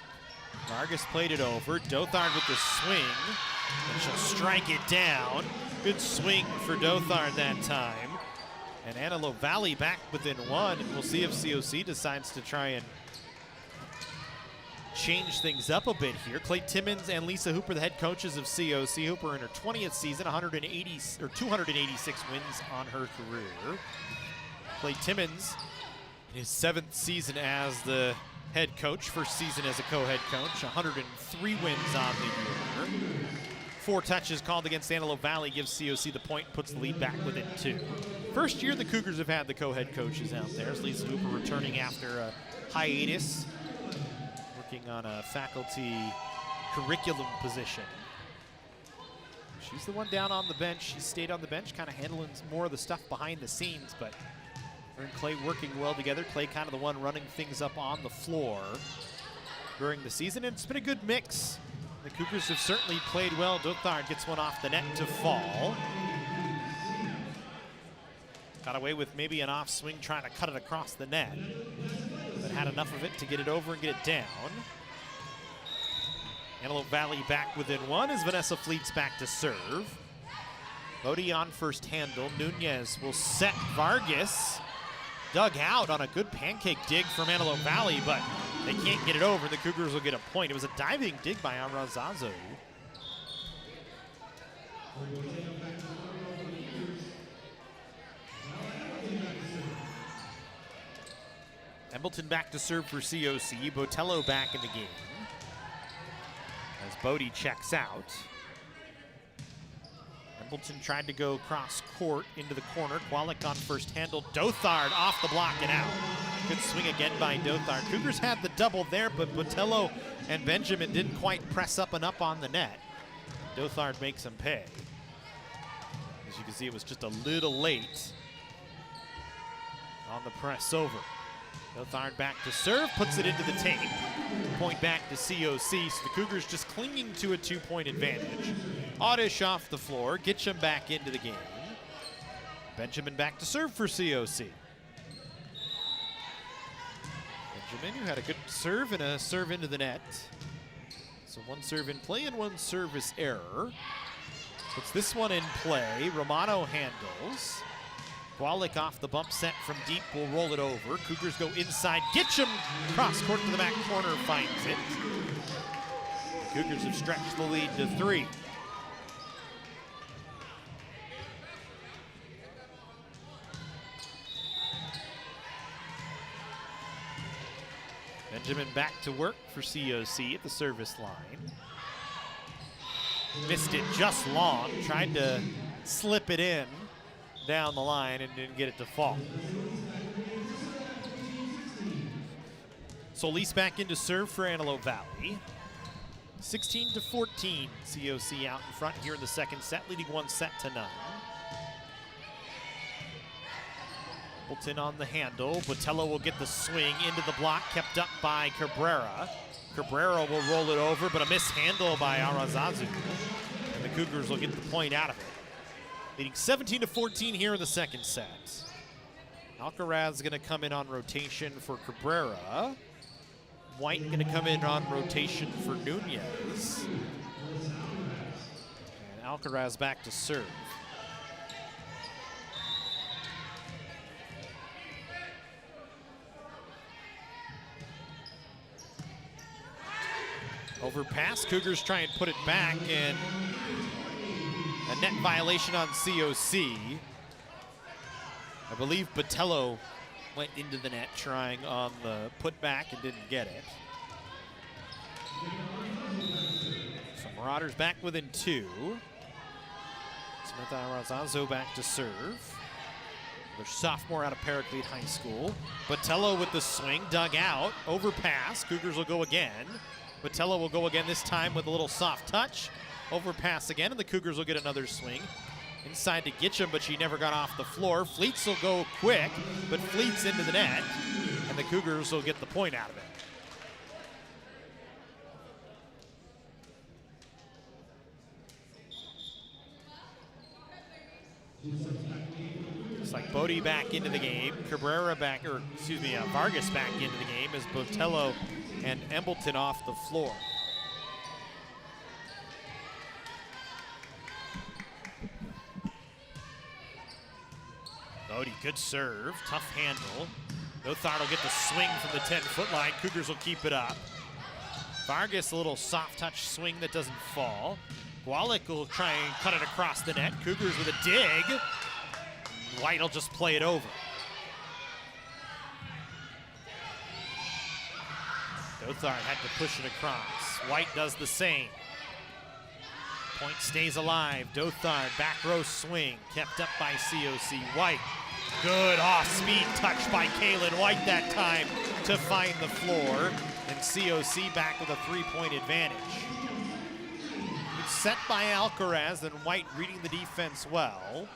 Vargas played it over. Dothard with the swing. And she'll strike it down. Good swing for Dothard that time. And Antelope Valley back within 1. We'll see if COC decides to try and change things up a bit here. Clay Timmons and Lisa Hooper, the head coaches of COC. Hooper in her 20th season, 286 wins on her career. Clay Timmons in his 7th season as the head coach, first season as a co-head coach, 103 wins on the year. 4 touches called against Antelope Valley gives COC the point and puts the lead back within 2. First year the Cougars have had the co-head coaches out there. As Lisa Hooper returning after a hiatus, working on a faculty curriculum position. She's the one down on the bench. She stayed on the bench, kind of handling more of the stuff behind the scenes, but her and Clay working well together. Clay kind of the one running things up on the floor during the season, and it's been a good mix. The Cougars have certainly played well. Dothard gets one off the net to fall. Got away with maybe an off swing trying to cut it across the net, but had enough of it to get it over and get it down. Antelope Valley back within 1 as Vanessa Fleets back to serve. Bodie on first handle. Nunez will set Vargas. Dug out on a good pancake dig from Antelope Valley, but they can't get it over. The Cougars will get a point. It was a diving dig by Arazazo. Embleton back to serve for COC. Botello back in the game as Bodie checks out. Embleton tried to go cross court into the corner. Kwalik on first handle. Dothard off the block and out. Good swing again by Dothard. Cougars had the double there, but Botello and Benjamin didn't quite press up and up on the net. Dothard makes them pay. As you can see, it was just a little late on the press over. Dothard back to serve, puts it into the tape. Point back to COC, so the Cougars just clinging to a 2-point advantage. Oddish off the floor, Gitcham back into the game. Benjamin back to serve for COC. Benjamin, who had a good serve and a serve into the net. So 1 serve in play and 1 service error. Puts this one in play. Romano handles. Kwalik off the bump set from deep will roll it over. Cougars go inside. Gitcham cross court to the back corner, finds it. The Cougars have stretched the lead to 3. Benjamin back to work for COC at the service line. Missed it just long, tried to slip it in down the line and didn't get it to fall. Solis back into serve for Antelope Valley. 16-14, COC out in front here in the second set, leading 1-0. Embleton on the handle. Botello will get the swing into the block, kept up by Cabrera. Cabrera will roll it over, but a mishandle by Arazazu. And the Cougars will get the point out of it. Leading 17-14 here in the second set. Alcaraz is going to come in on rotation for Cabrera. White going to come in on rotation for Nunez. And Alcaraz back to serve. Overpass, Cougars try and put it back, and a net violation on COC. I believe Botello Went into the net trying on the putback and didn't get it. So Marauders back within 2. Samantha Arrazazo back to serve. Their sophomore out of Paraclete High School. Botello with the swing, dug out, overpass. Cougars will go again. Botello will go again, this time with a little soft touch. Overpass again, and the Cougars will get another swing. Inside to Gitcham, but she never got off the floor. Fleets will go quick, but Fleets into the net, and the Cougars will get the point out of it. It's like Bodie back into the game, Cabrera back, or excuse me, Vargas back into the game as Botello and Embleton off the floor. Bodie, good serve, tough handle. Dothard will get the swing from the 10-foot line. Cougars will keep it up. Vargas, a little soft touch swing that doesn't fall. Wallach will try and cut it across the net. Cougars with a dig. White will just play it over. Dothard had to push it across. White does the same. Point stays alive. Dothard, back row swing, kept up by COC. White, good off-speed touch by Kaylin White that time to find the floor. And COC back with a 3-point advantage. It's set by Alcaraz, and White reading the defense well.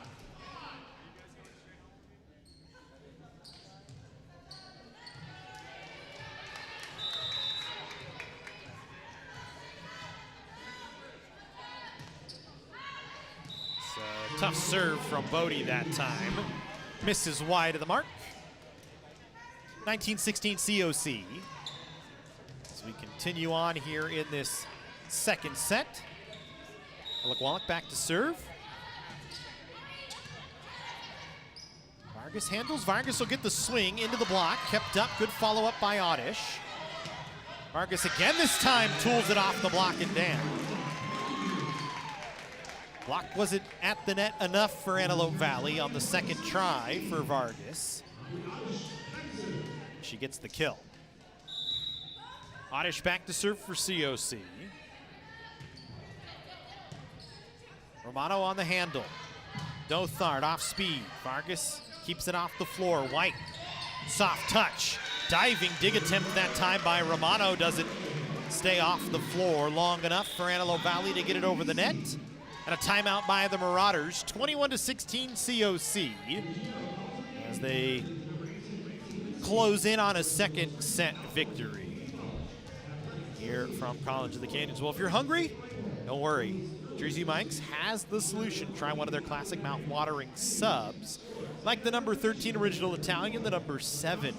Tough serve from Bodie that time. Misses wide of the mark. 19-16 COC. As we continue on here in this second set. Wallach back to serve. Vargas handles. Vargas will get the swing into the block. Kept up. Good follow-up by Oddish. Vargas again this time tools it off the block and down. Block wasn't at the net enough for Antelope Valley on the second try for Vargas. She gets the kill. Oddish back to serve for COC. Romano on the handle. Dothard off speed. Vargas keeps it off the floor. White, soft touch. Diving dig attempt that time by Romano. Doesn't stay off the floor long enough for Antelope Valley to get it over the net. And a timeout by the Marauders, 21-16 COC, as they close in on a second set victory here from College of the Canyons. Well, if you're hungry, don't worry. Jersey Mike's has the solution. Try one of their classic mouth-watering subs, like the number 13 Original Italian, the number 7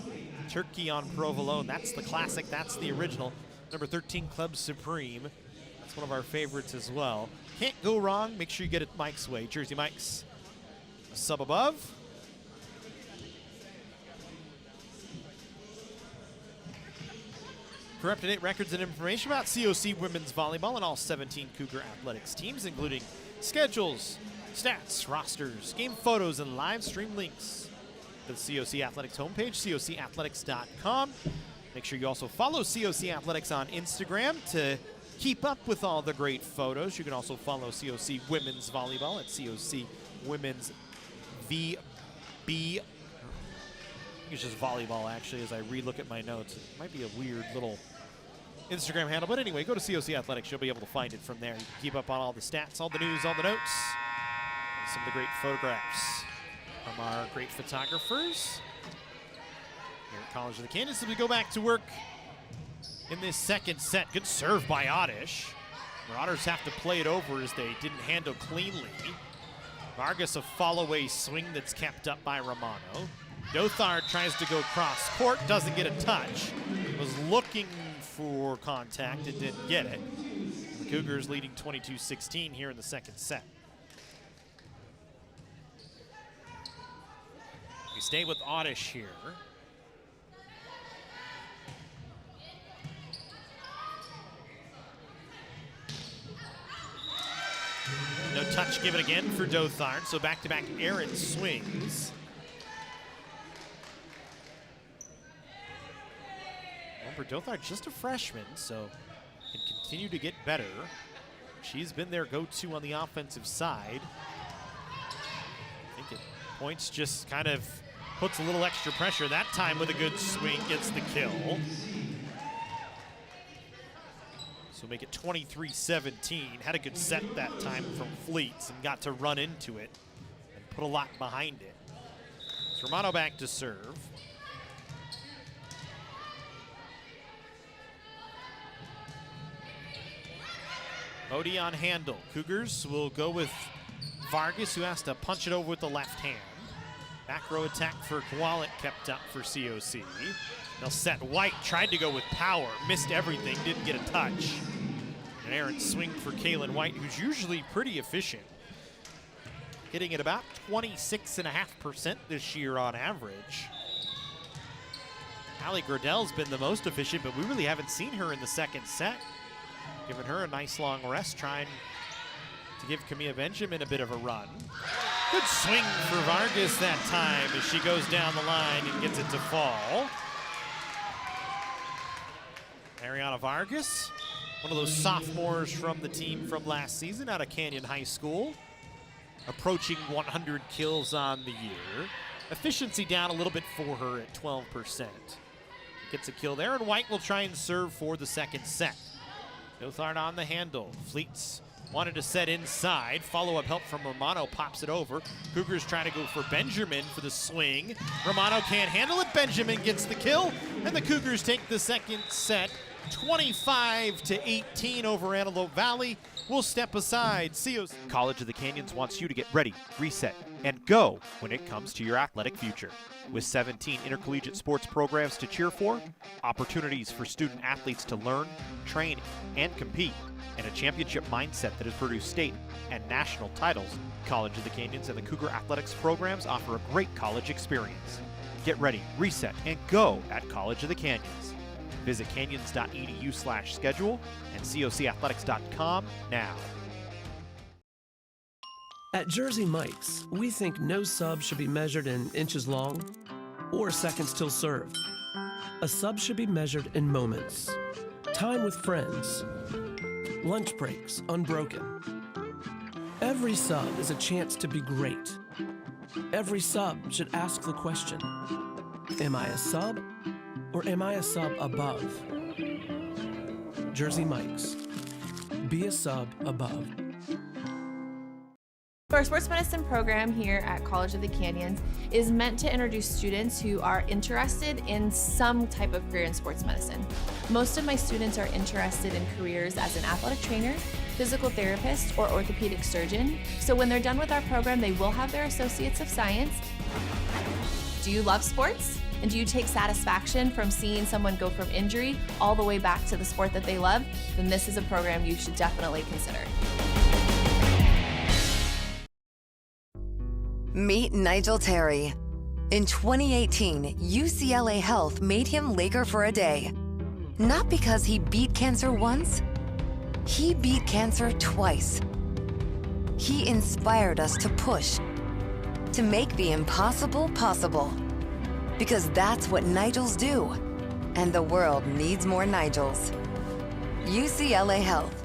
Turkey on Provolone. That's the classic, that's the original. Number 13 Club Supreme. That's one of our favorites as well. Can't go wrong. Make sure you get it Mike's way. Jersey Mike's a sub above. For up-to-date records and information about COC women's volleyball and all 17 Cougar athletics teams, including schedules, stats, rosters, game photos, and live stream links, to the COC Athletics homepage, cocathletics.com. Make sure you also follow COC Athletics on Instagram to keep up with all the great photos. You can also follow COC Women's Volleyball at COC Women's VB. I think it's just volleyball, actually, as I re-look at my notes. It might be a weird little Instagram handle, but anyway, go to COC Athletics. You'll be able to find it from there. You can keep up on all the stats, all the news, all the notes, and some of the great photographs from our great photographers here at College of the Canyons. As we go back to work in this second set. Good serve by Oddish. Marauders have to play it over as they didn't handle cleanly. Vargas a follow-away swing that's kept up by Romano. Dothard tries to go cross court, doesn't get a touch. Was looking for contact and didn't get it. The Cougars leading 22-16 here in the second set. We stay with Oddish here. No touch given again for Dothard, so back-to-back errant swings. Berdothard, just a freshman, so can continue to get better. She's been their go-to on the offensive side. I think it points just kind of puts a little extra pressure. That time with a good swing gets the kill. So make it 23-17. Had a good set that time from Fleets and got to run into it and put a lot behind it. It's Romano back to serve. Odie on handle. Cougars will go with Vargas, who has to punch it over with the left hand. Back row attack for Kowalik kept up for COC. They'll set White, tried to go with power, missed everything, didn't get a touch. An errant swing for Kaylin White, who's usually pretty efficient. Hitting at about 26.5% this year on average. Allie Gradell's been the most efficient, but we really haven't seen her in the second set. Giving her a nice long rest, trying to give Camilla Benjamin a bit of a run. Good swing for Vargas that time as she goes down the line and gets it to fall. Ariana Vargas, one of those sophomores from the team from last season out of Canyon High School. Approaching 100 kills on the year. Efficiency down a little bit for her at 12%. Gets a kill there, and White will try and serve for the second set. Berdothard on the handle. Fleets wanted to set inside. Follow-up help from Romano, pops it over. Cougars trying to go for Benjamin for the swing. Romano can't handle it. Benjamin gets the kill, and the Cougars take the second set 25-18 over Antelope Valley. We'll step aside. COC College of the Canyons wants you to get ready, reset, and go when it comes to your athletic future. With 17 intercollegiate sports programs to cheer for, opportunities for student athletes to learn, train, and compete, and a championship mindset that has produced state and national titles, College of the Canyons and the Cougar athletics programs offer a great college experience. Get ready, reset, and go at College of the Canyons. Visit canyons.edu/schedule and cocathletics.com now. At Jersey Mike's, we think no sub should be measured in inches long or seconds till served. A sub should be measured in moments, time with friends, lunch breaks unbroken. Every sub is a chance to be great. Every sub should ask the question, am I a sub or am I a sub above? Jersey Mike's, be a sub above. Our sports medicine program here at College of the Canyons is meant to introduce students who are interested in some type of career in sports medicine. Most of my students are interested in careers as an athletic trainer, physical therapist, or orthopedic surgeon. So when they're done with our program, they will have their Associates of Science. Do you love sports? And do you take satisfaction from seeing someone go from injury all the way back to the sport that they love? Then this is a program you should definitely consider. Meet Nigel Terry. In 2018, UCLA Health made him Laker for a day. Not because he beat cancer once, he beat cancer twice. He inspired us to push, to make the impossible possible. Because that's what Nigels do, and the world needs more Nigels. UCLA Health.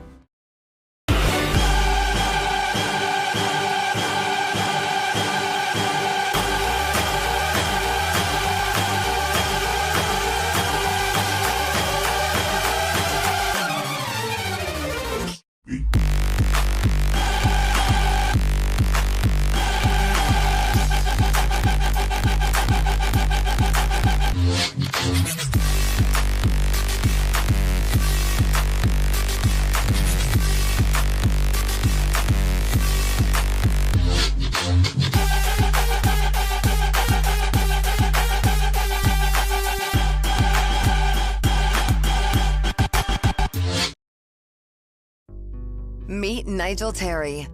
Meet Nigel Terry.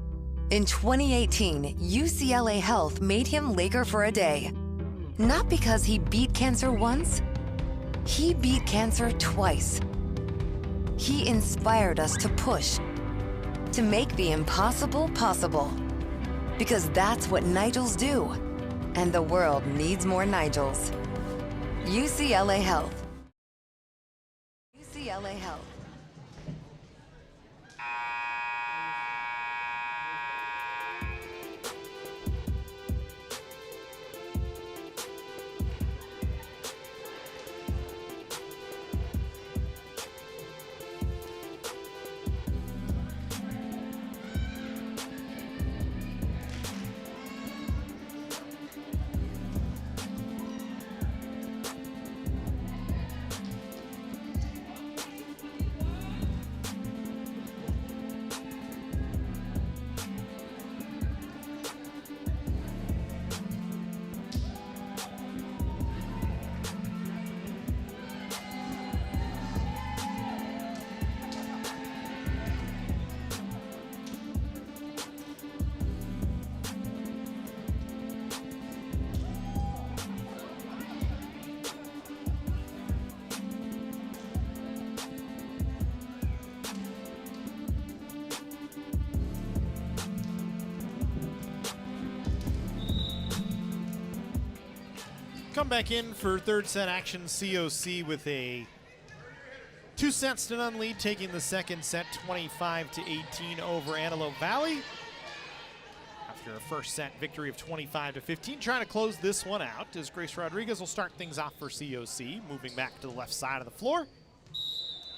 In 2018, UCLA Health made him Laker for a day. Not because he beat cancer once, he beat cancer twice. He inspired us to push, to make the impossible possible. Because that's what Nigels do, and the world needs more Nigels. UCLA Health. UCLA Health. Come back in for third set action. COC with a 2-0 lead, taking the second set 25-18 over Antelope Valley. After a first set victory of 25-15, trying to close this one out as Grace Rodriguez will start things off for COC, moving back to the left side of the floor.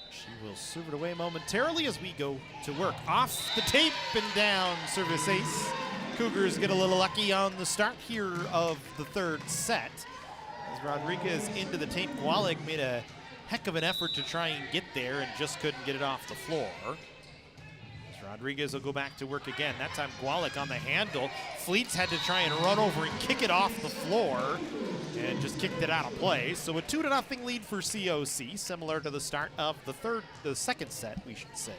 She will serve it away momentarily as we go to work. Off the tape and down, service ace. Cougars get a little lucky on the start here of the third set. As Rodriguez into the tape, Gwalik made a heck of an effort to try and get there and just couldn't get it off the floor. As Rodriguez will go back to work again. That time Gwalik on the handle. Fleets had to try and run over and kick it off the floor and just kicked it out of play. So a 2-0 lead for COC, similar to the start of the second set, we should say,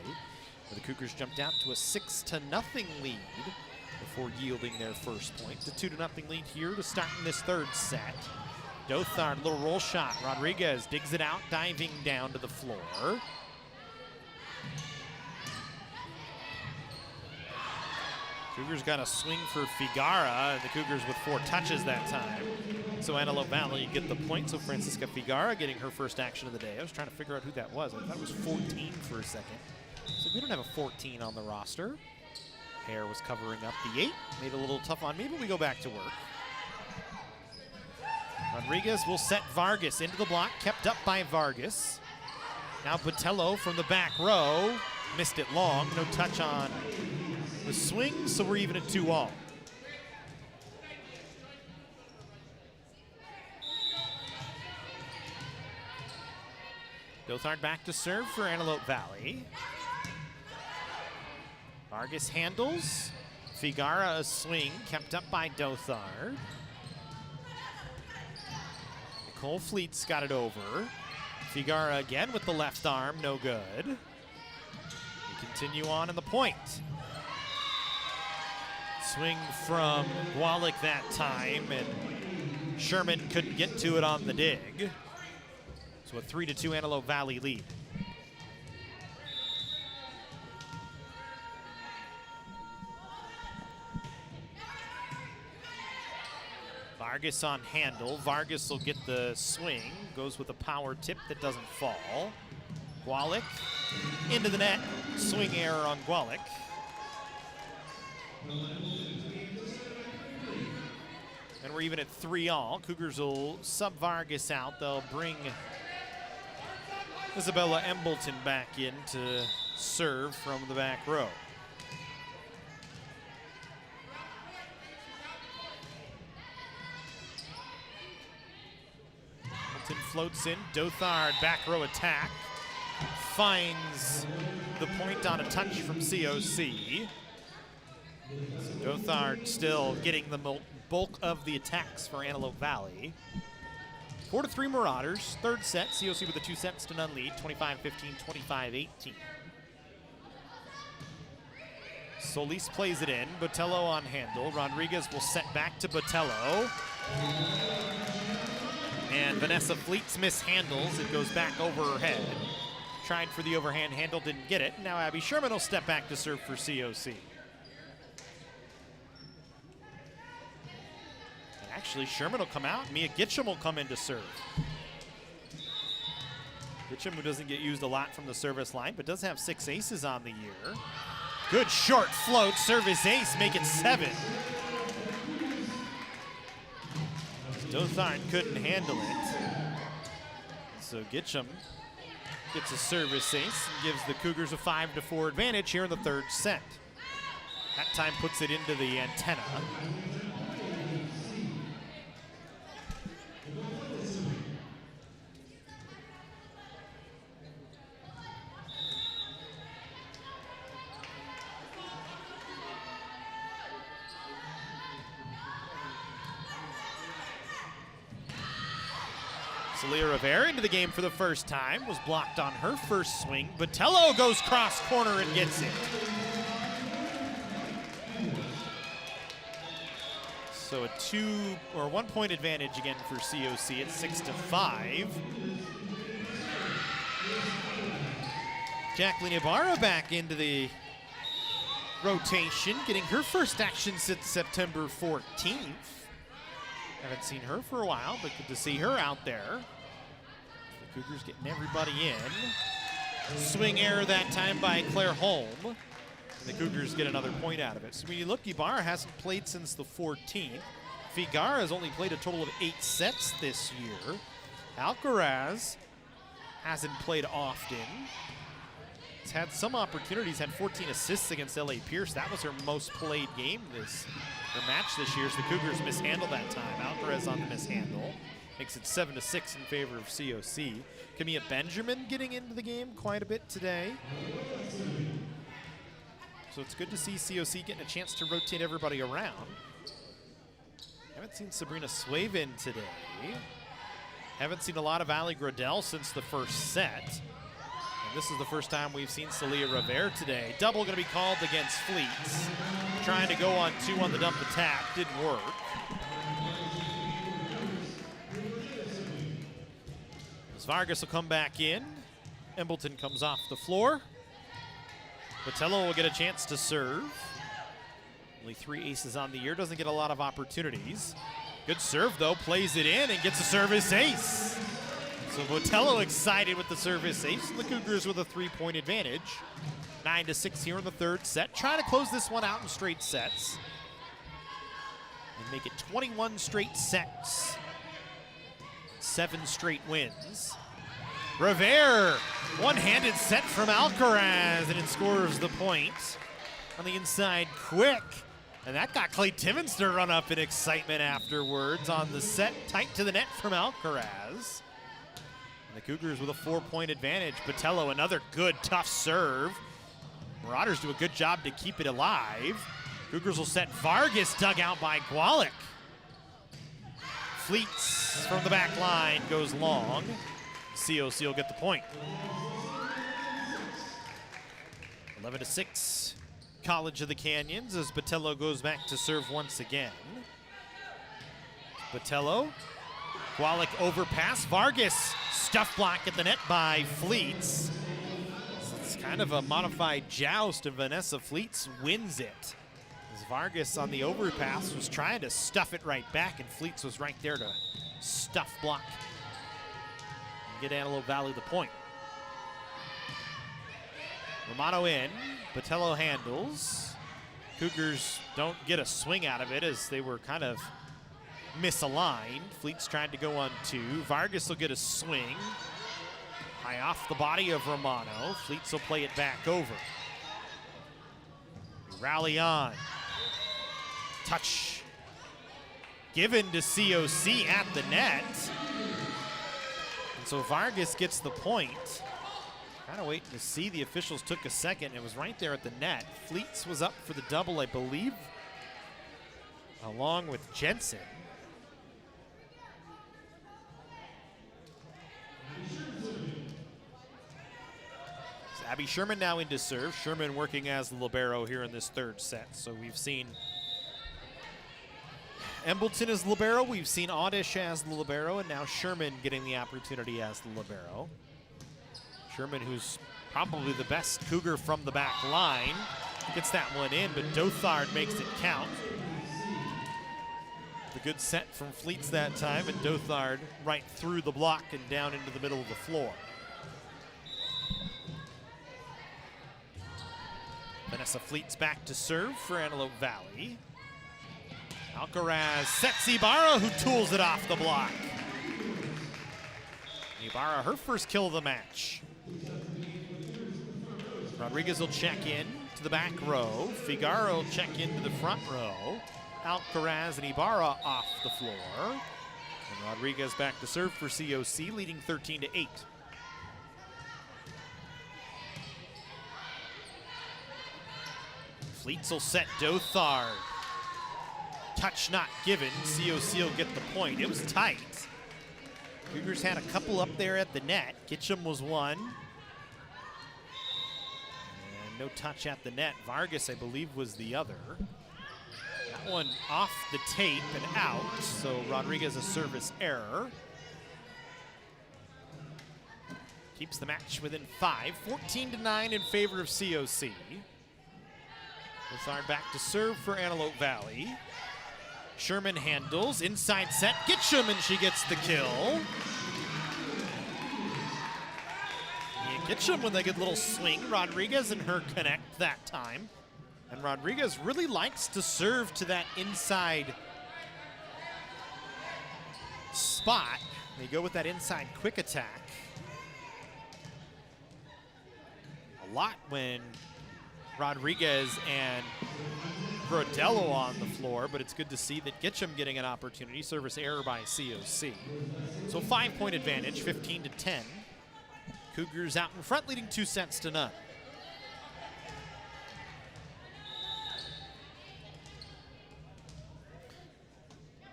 where the Cougars jumped out to a 6-0 lead before yielding their first point. The 2-0 lead here to start in this third set. Dothard, little roll shot. Rodriguez digs it out, diving down to the floor. Cougars got a swing for Figara, and the Cougars with 4 touches that time. So Antelope Valley get the point. So Francisca Figara getting her first action of the day. I was trying to figure out who that was. I thought it was 14 for a second. So we don't have a 14 on the roster. Hare was covering up the 8. Made it a little tough on me, but we go back to work. Rodriguez will set Vargas into the block, kept up by Vargas. Now Botello from the back row. Missed it long, no touch on the swing, so we're even at 2-all. Dothard back to serve for Antelope Valley. Vargas handles. Figara a swing, kept up by Dothard. Nicole Fleets got it over. Figara again with the left arm, no good. We continue on in the point. Swing from Gwalik that time, and Sherman couldn't get to it on the dig. So a 3-2 Antelope Valley lead. Vargas on handle. Vargas will get the swing. Goes with a power tip that doesn't fall. Gwalik into the net. Swing error on Gwalik. And we're even at 3-all. Cougars will sub Vargas out. They'll bring Isabella Embleton back in to serve from the back row. Floats in, Dothard back row attack, finds the point on a touch from COC. So Dothard still getting the bulk of the attacks for Antelope Valley. 4-3 Marauders, third set, COC with a 2-0 lead, 25-15, 25-18. Solis plays it in, Botello on handle, Rodriguez will set back to Botello. And Vanessa Fleets mishandles. It goes back over her head. Tried for the overhand handle, didn't get it. Now Abby Sherman will step back to serve for COC. And actually, Sherman will come out. Mia Gitcham will come in to serve. Gitcham, who doesn't get used a lot from the service line, but does have 6 aces on the year. Good short float, service ace, make it 7. Dothard couldn't handle it. So Gitcham gets a service ace and gives the Cougars a 5-4 advantage here in the 3rd set. That time puts it into the antenna. Celia Rivera into the game for the first time, was blocked on her first swing. Botello goes cross corner and gets it. So a 1 point advantage again for COC at 6-5. Jacqueline Ibarra back into the rotation, getting her first action since September 14th. Haven't seen her for a while, but good to see her out there. The Cougars getting everybody in. Swing error that time by Claire Holm. And the Cougars get another point out of it. So when you look, Ibarra hasn't played since the 14th. Figara has only played a total of 8 sets this year. Alcaraz hasn't played often. He's had some opportunities, had 14 assists against LA Pierce. That was her most played game her match this year, as the Cougars mishandled that time. Alcaraz on the mishandle. Makes it 7-6 in favor of COC. Camilla Benjamin getting into the game quite a bit today. So it's good to see COC getting a chance to rotate everybody around. Haven't seen Sabrina Swavin today. Haven't seen a lot of Ali Gradell since the first set. And this is the first time we've seen Celia Rivera today. Double going to be called against Fleets. Trying to go on 2 on the dump attack, didn't work. As Vargas will come back in. Embleton comes off the floor. Botello will get a chance to serve. Only 3 aces on the year, doesn't get a lot of opportunities. Good serve though, plays it in and gets a service ace. So Botello excited with the service ace, and the Cougars with a 3-point advantage. 9-6 here in the 3rd set. Trying to close this one out in straight sets and make it 21 straight sets. 7 straight wins. Rivera, one-handed set from Alcaraz, and it scores the point on the inside quick. And that got Clay Timmons to run up in excitement afterwards on the set, tight to the net from Alcaraz. And the Cougars with a 4-point advantage. Botello, another good, tough serve. Marauders do a good job to keep it alive. Cougars will set Vargas, dug out by Gualick. Fleets from the back line goes long. COC will get the point. 11-6, College of the Canyons, as Botello goes back to serve once again. Botello, Gualick overpass. Vargas, stuff block at the net by Fleets. So it's kind of a modified joust, and Vanessa Fleets wins it. As Vargas on the overpass was trying to stuff it right back, and Fleets was right there to stuff block and get Antelope Valley the point. Romano in, Botello handles. Cougars don't get a swing out of it as they were kind of misaligned. Fleets tried to go on 2. Vargas will get a swing. High off the body of Romano. Fleets will play it back over. Rally on. Touch given to COC at the net. And so Vargas gets the point. Kind of waiting to see. The officials took a second. It was right there at the net. Fleets was up for the double, I believe, along with Jensen. So Abby Sherman now into serve. Sherman working as the libero here in this 3rd set. So we've seen Embleton as libero. We've seen Audish as the libero, and now Sherman getting the opportunity as the libero. Sherman, who's probably the best Cougar from the back line, gets that one in, but Dothard makes it count. The good set from Fleets that time, and Dothard right through the block and down into the middle of the floor. Vanessa Fleets back to serve for Antelope Valley. Alcaraz sets Ibarra, who tools it off the block. Ibarra, her first kill of the match. Rodriguez will check in to the back row. Figaro will check into the front row. Alcaraz and Ibarra off the floor. And Rodriguez back to serve for COC, leading 13-8. Fleets will set Dothard. Touch not given. COC will get the point. It was tight. Cougars had a couple up there at the net. Kitchum was one. And no touch at the net. Vargas, I believe, was the other. That one off the tape and out. So Rodriguez a service error. Keeps the match within 5. 14-9 in favor of COC. Dothard back to serve for Antelope Valley. Sherman handles, inside set, Kitchum, and she gets the kill. Yeah, Kitchum with a good little swing. Rodriguez and her connect that time. And Rodriguez really likes to serve to that inside spot. They go with that inside quick attack. A lot when Rodriguez and Brodello on the floor, but it's good to see that Kitchum getting an opportunity. Service error by COC. So 5-point advantage, 15-10. Cougars out in front, leading 2-0.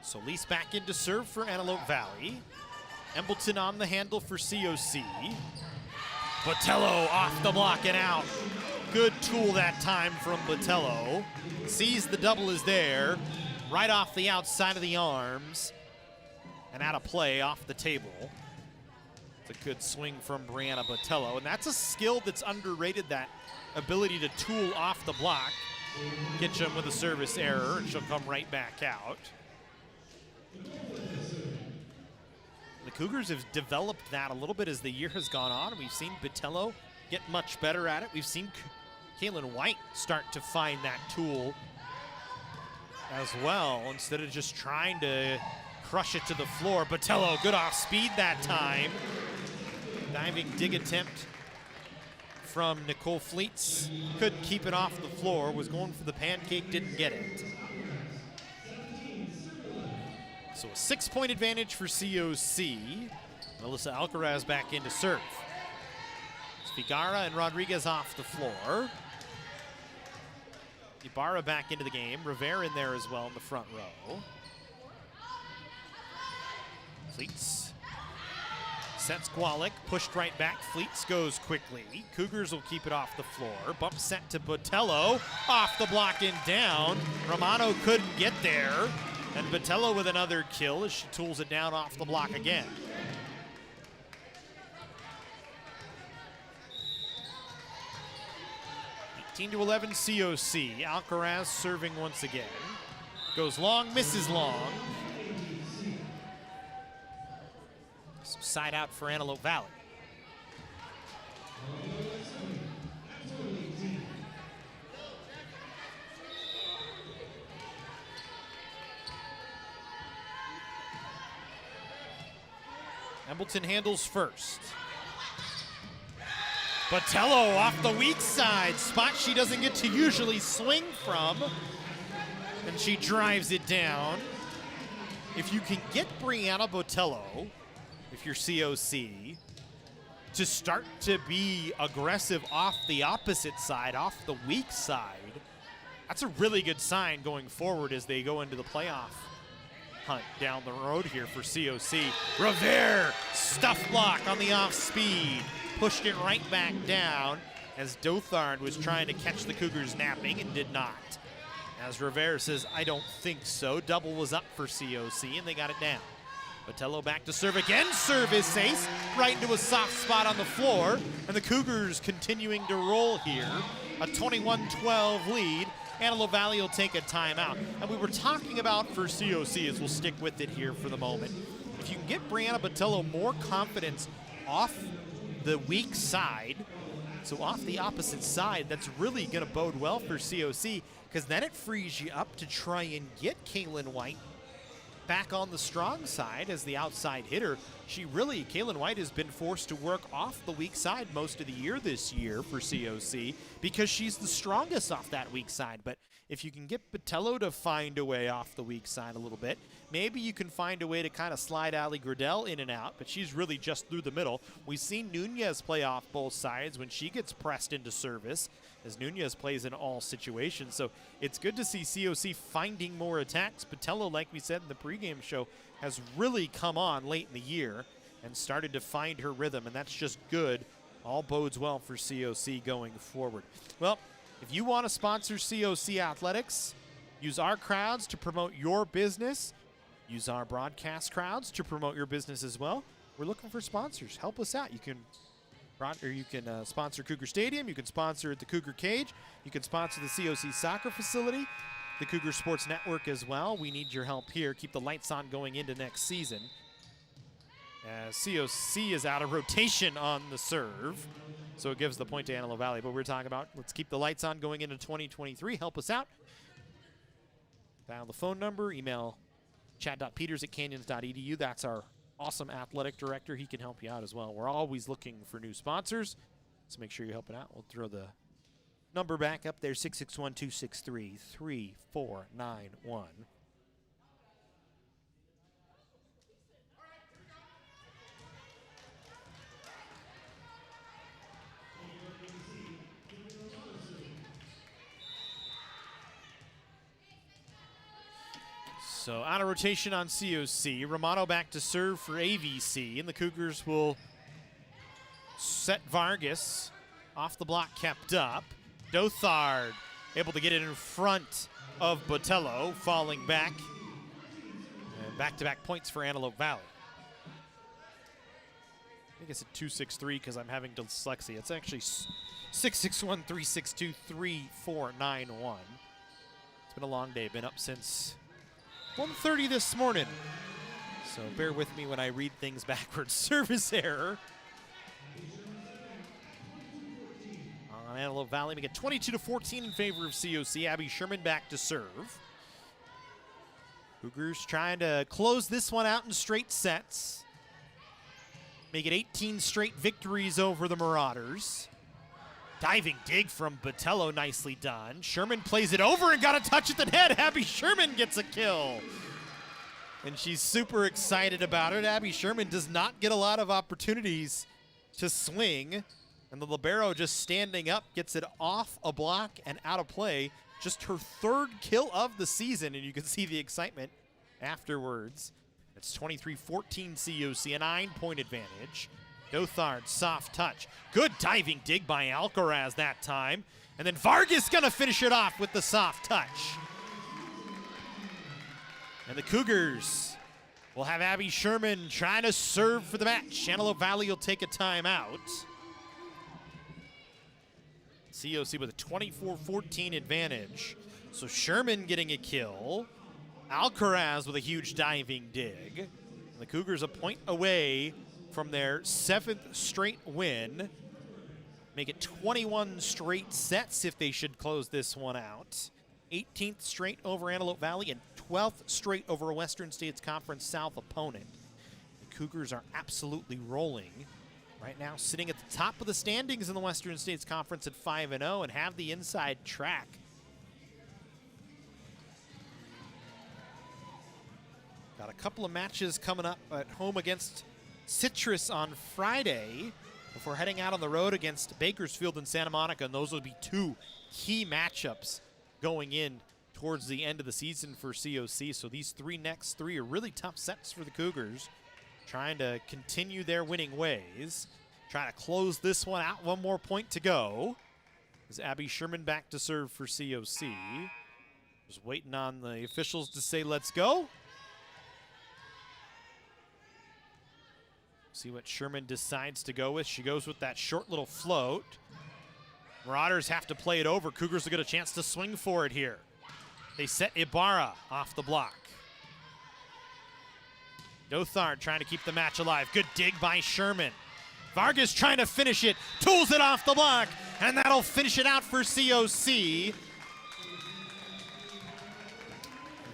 So Lease back in to serve for Antelope Valley. Embleton on the handle for COC. Botello off the block and out. Good tool that time from Botello. Sees the double is there. Right off the outside of the arms. And out of play off the table. It's a good swing from Brianna Botello. And that's a skill that's underrated, that ability to tool off the block. Kitchum with a service error, and she'll come right back out. The Cougars have developed that a little bit as the year has gone on. We've seen Botello get much better at it. We've seen Kaylin White start to find that tool as well, instead of just trying to crush it to the floor. Botello, good off speed that time. Diving dig attempt from Nicole Fleets. Couldn't keep it off the floor, was going for the pancake, didn't get it. So a 6-point advantage for COC. Melissa Alcaraz back in to serve. Figara and Rodriguez off the floor. Ibarra back into the game. Rivera in there as well in the front row. Fleets sets Gwalik, pushed right back. Fleets goes quickly. Cougars will keep it off the floor. Bump set to Botello. Off the block and down. Romano couldn't get there. And Botello with another kill as she tools it down off the block again. 18-11 COC. Alcaraz serving once again. Goes long, misses long. So side out for Antelope Valley. Embleton handles first. Botello off the weak side, spot she doesn't get to usually swing from, and she drives it down. If you can get Brianna Botello, if you're COC, to start to be aggressive off the opposite side, off the weak side, that's a really good sign going forward as they go into the playoff hunt down the road here for COC. Rivera, stuff block on the off speed. Pushed it right back down as Dothard was trying to catch the Cougars napping and did not. As Rivera says, I don't think so. Double was up for COC and they got it down. Botello back to serve again. Service ace right into a soft spot on the floor. And the Cougars continuing to roll here. A 21-12 lead. Antelope Valley will take a timeout. And we were talking about for COC, as we'll stick with it here for the moment, if you can get Brianna Botello more confidence off the weak side, So off the opposite side, that's really going to bode well for COC, because then it frees you up to try and get Kaylin White back on the strong side as the outside hitter. Kaylin White has been forced to work off the weak side most of the year this year for COC because she's the strongest off that weak side. But if you can get Botello to find a way off the weak side a little bit, maybe you can find a way to kind of slide Ali Gradell in and out, but she's really just through the middle. We've seen Nunez play off both sides when she gets pressed into service, as Nunez plays in all situations. So it's good to see COC finding more attacks. Botello, like we said in the pregame show, has really come on late in the year and started to find her rhythm, and that's just good. All bodes well for COC going forward. Well, if you want to sponsor COC Athletics, use our crowds to promote your business. Use our broadcast crowds to promote your business as well. We're looking for sponsors. Help us out. You can sponsor Cougar Stadium. You can sponsor the Cougar Cage. You can sponsor the COC soccer facility, the Cougar Sports Network as well. We need your help here. Keep the lights on going into next season. COC is out of rotation on the serve, so it gives the point to Antelope Valley. But we're talking about let's keep the lights on going into 2023. Help us out. Dial the phone number. Email chad.peters@canyons.edu. That's our awesome athletic director. He can help you out as well. We're always looking for new sponsors, so make sure you're helping out. We'll throw the number back up there, 661-263-3491. So out of rotation on COC. Romano back to serve for AVC, and the Cougars will set Vargas. Off the block kept up. Dothard able to get it in front of Botello, falling back. And back-to-back points for Antelope Valley. I think it's a 2-6-3 because I'm having dyslexia. It's actually 661-362-3491. It's been a long day. Been up since 1:30 this morning. So bear with me when I read things backwards. Service error on Antelope Valley. We get 22-14 in favor of COC. Abby Sherman back to serve. Cougars trying to close this one out in straight sets. Make it 18 straight victories over the Marauders. Diving dig from Botello, nicely done. Sherman plays it over and got a touch at the net. Abby Sherman gets a kill. And she's super excited about it. Abby Sherman does not get a lot of opportunities to swing. And the libero just standing up gets it off a block and out of play. Just her third kill of the season, and you can see the excitement afterwards. It's 23-14 COC, a 9-point advantage. Dothard, soft touch. Good diving dig by Alcaraz that time. And then Vargas gonna finish it off with the soft touch. And the Cougars will have Abby Sherman trying to serve for the match. Antelope Valley will take a timeout. COC with a 24-14 advantage. So Sherman getting a kill. Alcaraz with a huge diving dig. And the Cougars a point away from their 7th straight win. Make it 21 straight sets if they should close this one out. 18th straight over Antelope Valley and 12th straight over a Western States Conference South opponent. The Cougars are absolutely rolling. Right now sitting at the top of the standings in the Western States Conference at 5-0 and have the inside track. Got a couple of matches coming up at home against Citrus on Friday before heading out on the road against Bakersfield and Santa Monica, and those will be two key matchups going in towards the end of the season for COC. So these next three are really tough sets for the Cougars, trying to continue their winning ways, trying to close this one out. One more point to go. Is Abby Sherman back to serve for COC. Just waiting on the officials to say let's go. See what Sherman decides to go with. She goes with that short little float. Marauders have to play it over. Cougars will get a chance to swing for it here. They set Ibarra off the block. Dothard trying to keep the match alive. Good dig by Sherman. Vargas trying to finish it, tools it off the block, and that'll finish it out for COC.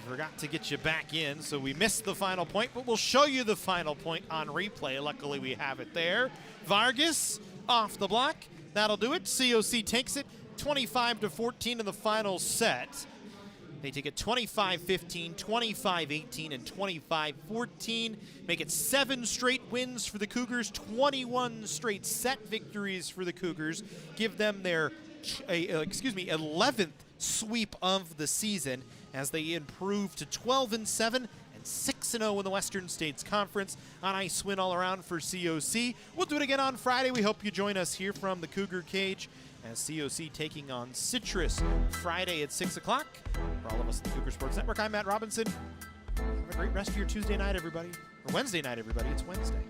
Forgot to get you back in, so we missed the final point, but we'll show you the final point on replay. Luckily, we have it there. Vargas off the block. That'll do it. COC takes it 25-14 in the final set. They take it 25-15, 25-18, and 25-14. Make it 7 straight wins for the Cougars, 21 straight set victories for the Cougars. Give them their 11th sweep of the season as they improve to 12-7 and 6-0 in the Western States Conference. On ice win all around for COC. We'll do it again on Friday. We hope you join us here from the Cougar Cage as COC taking on Citrus Friday at 6 o'clock. For all of us at the Cougar Sports Network, I'm Matt Robinson. Have a great rest of your Tuesday night, everybody. Or Wednesday night, everybody. It's Wednesday.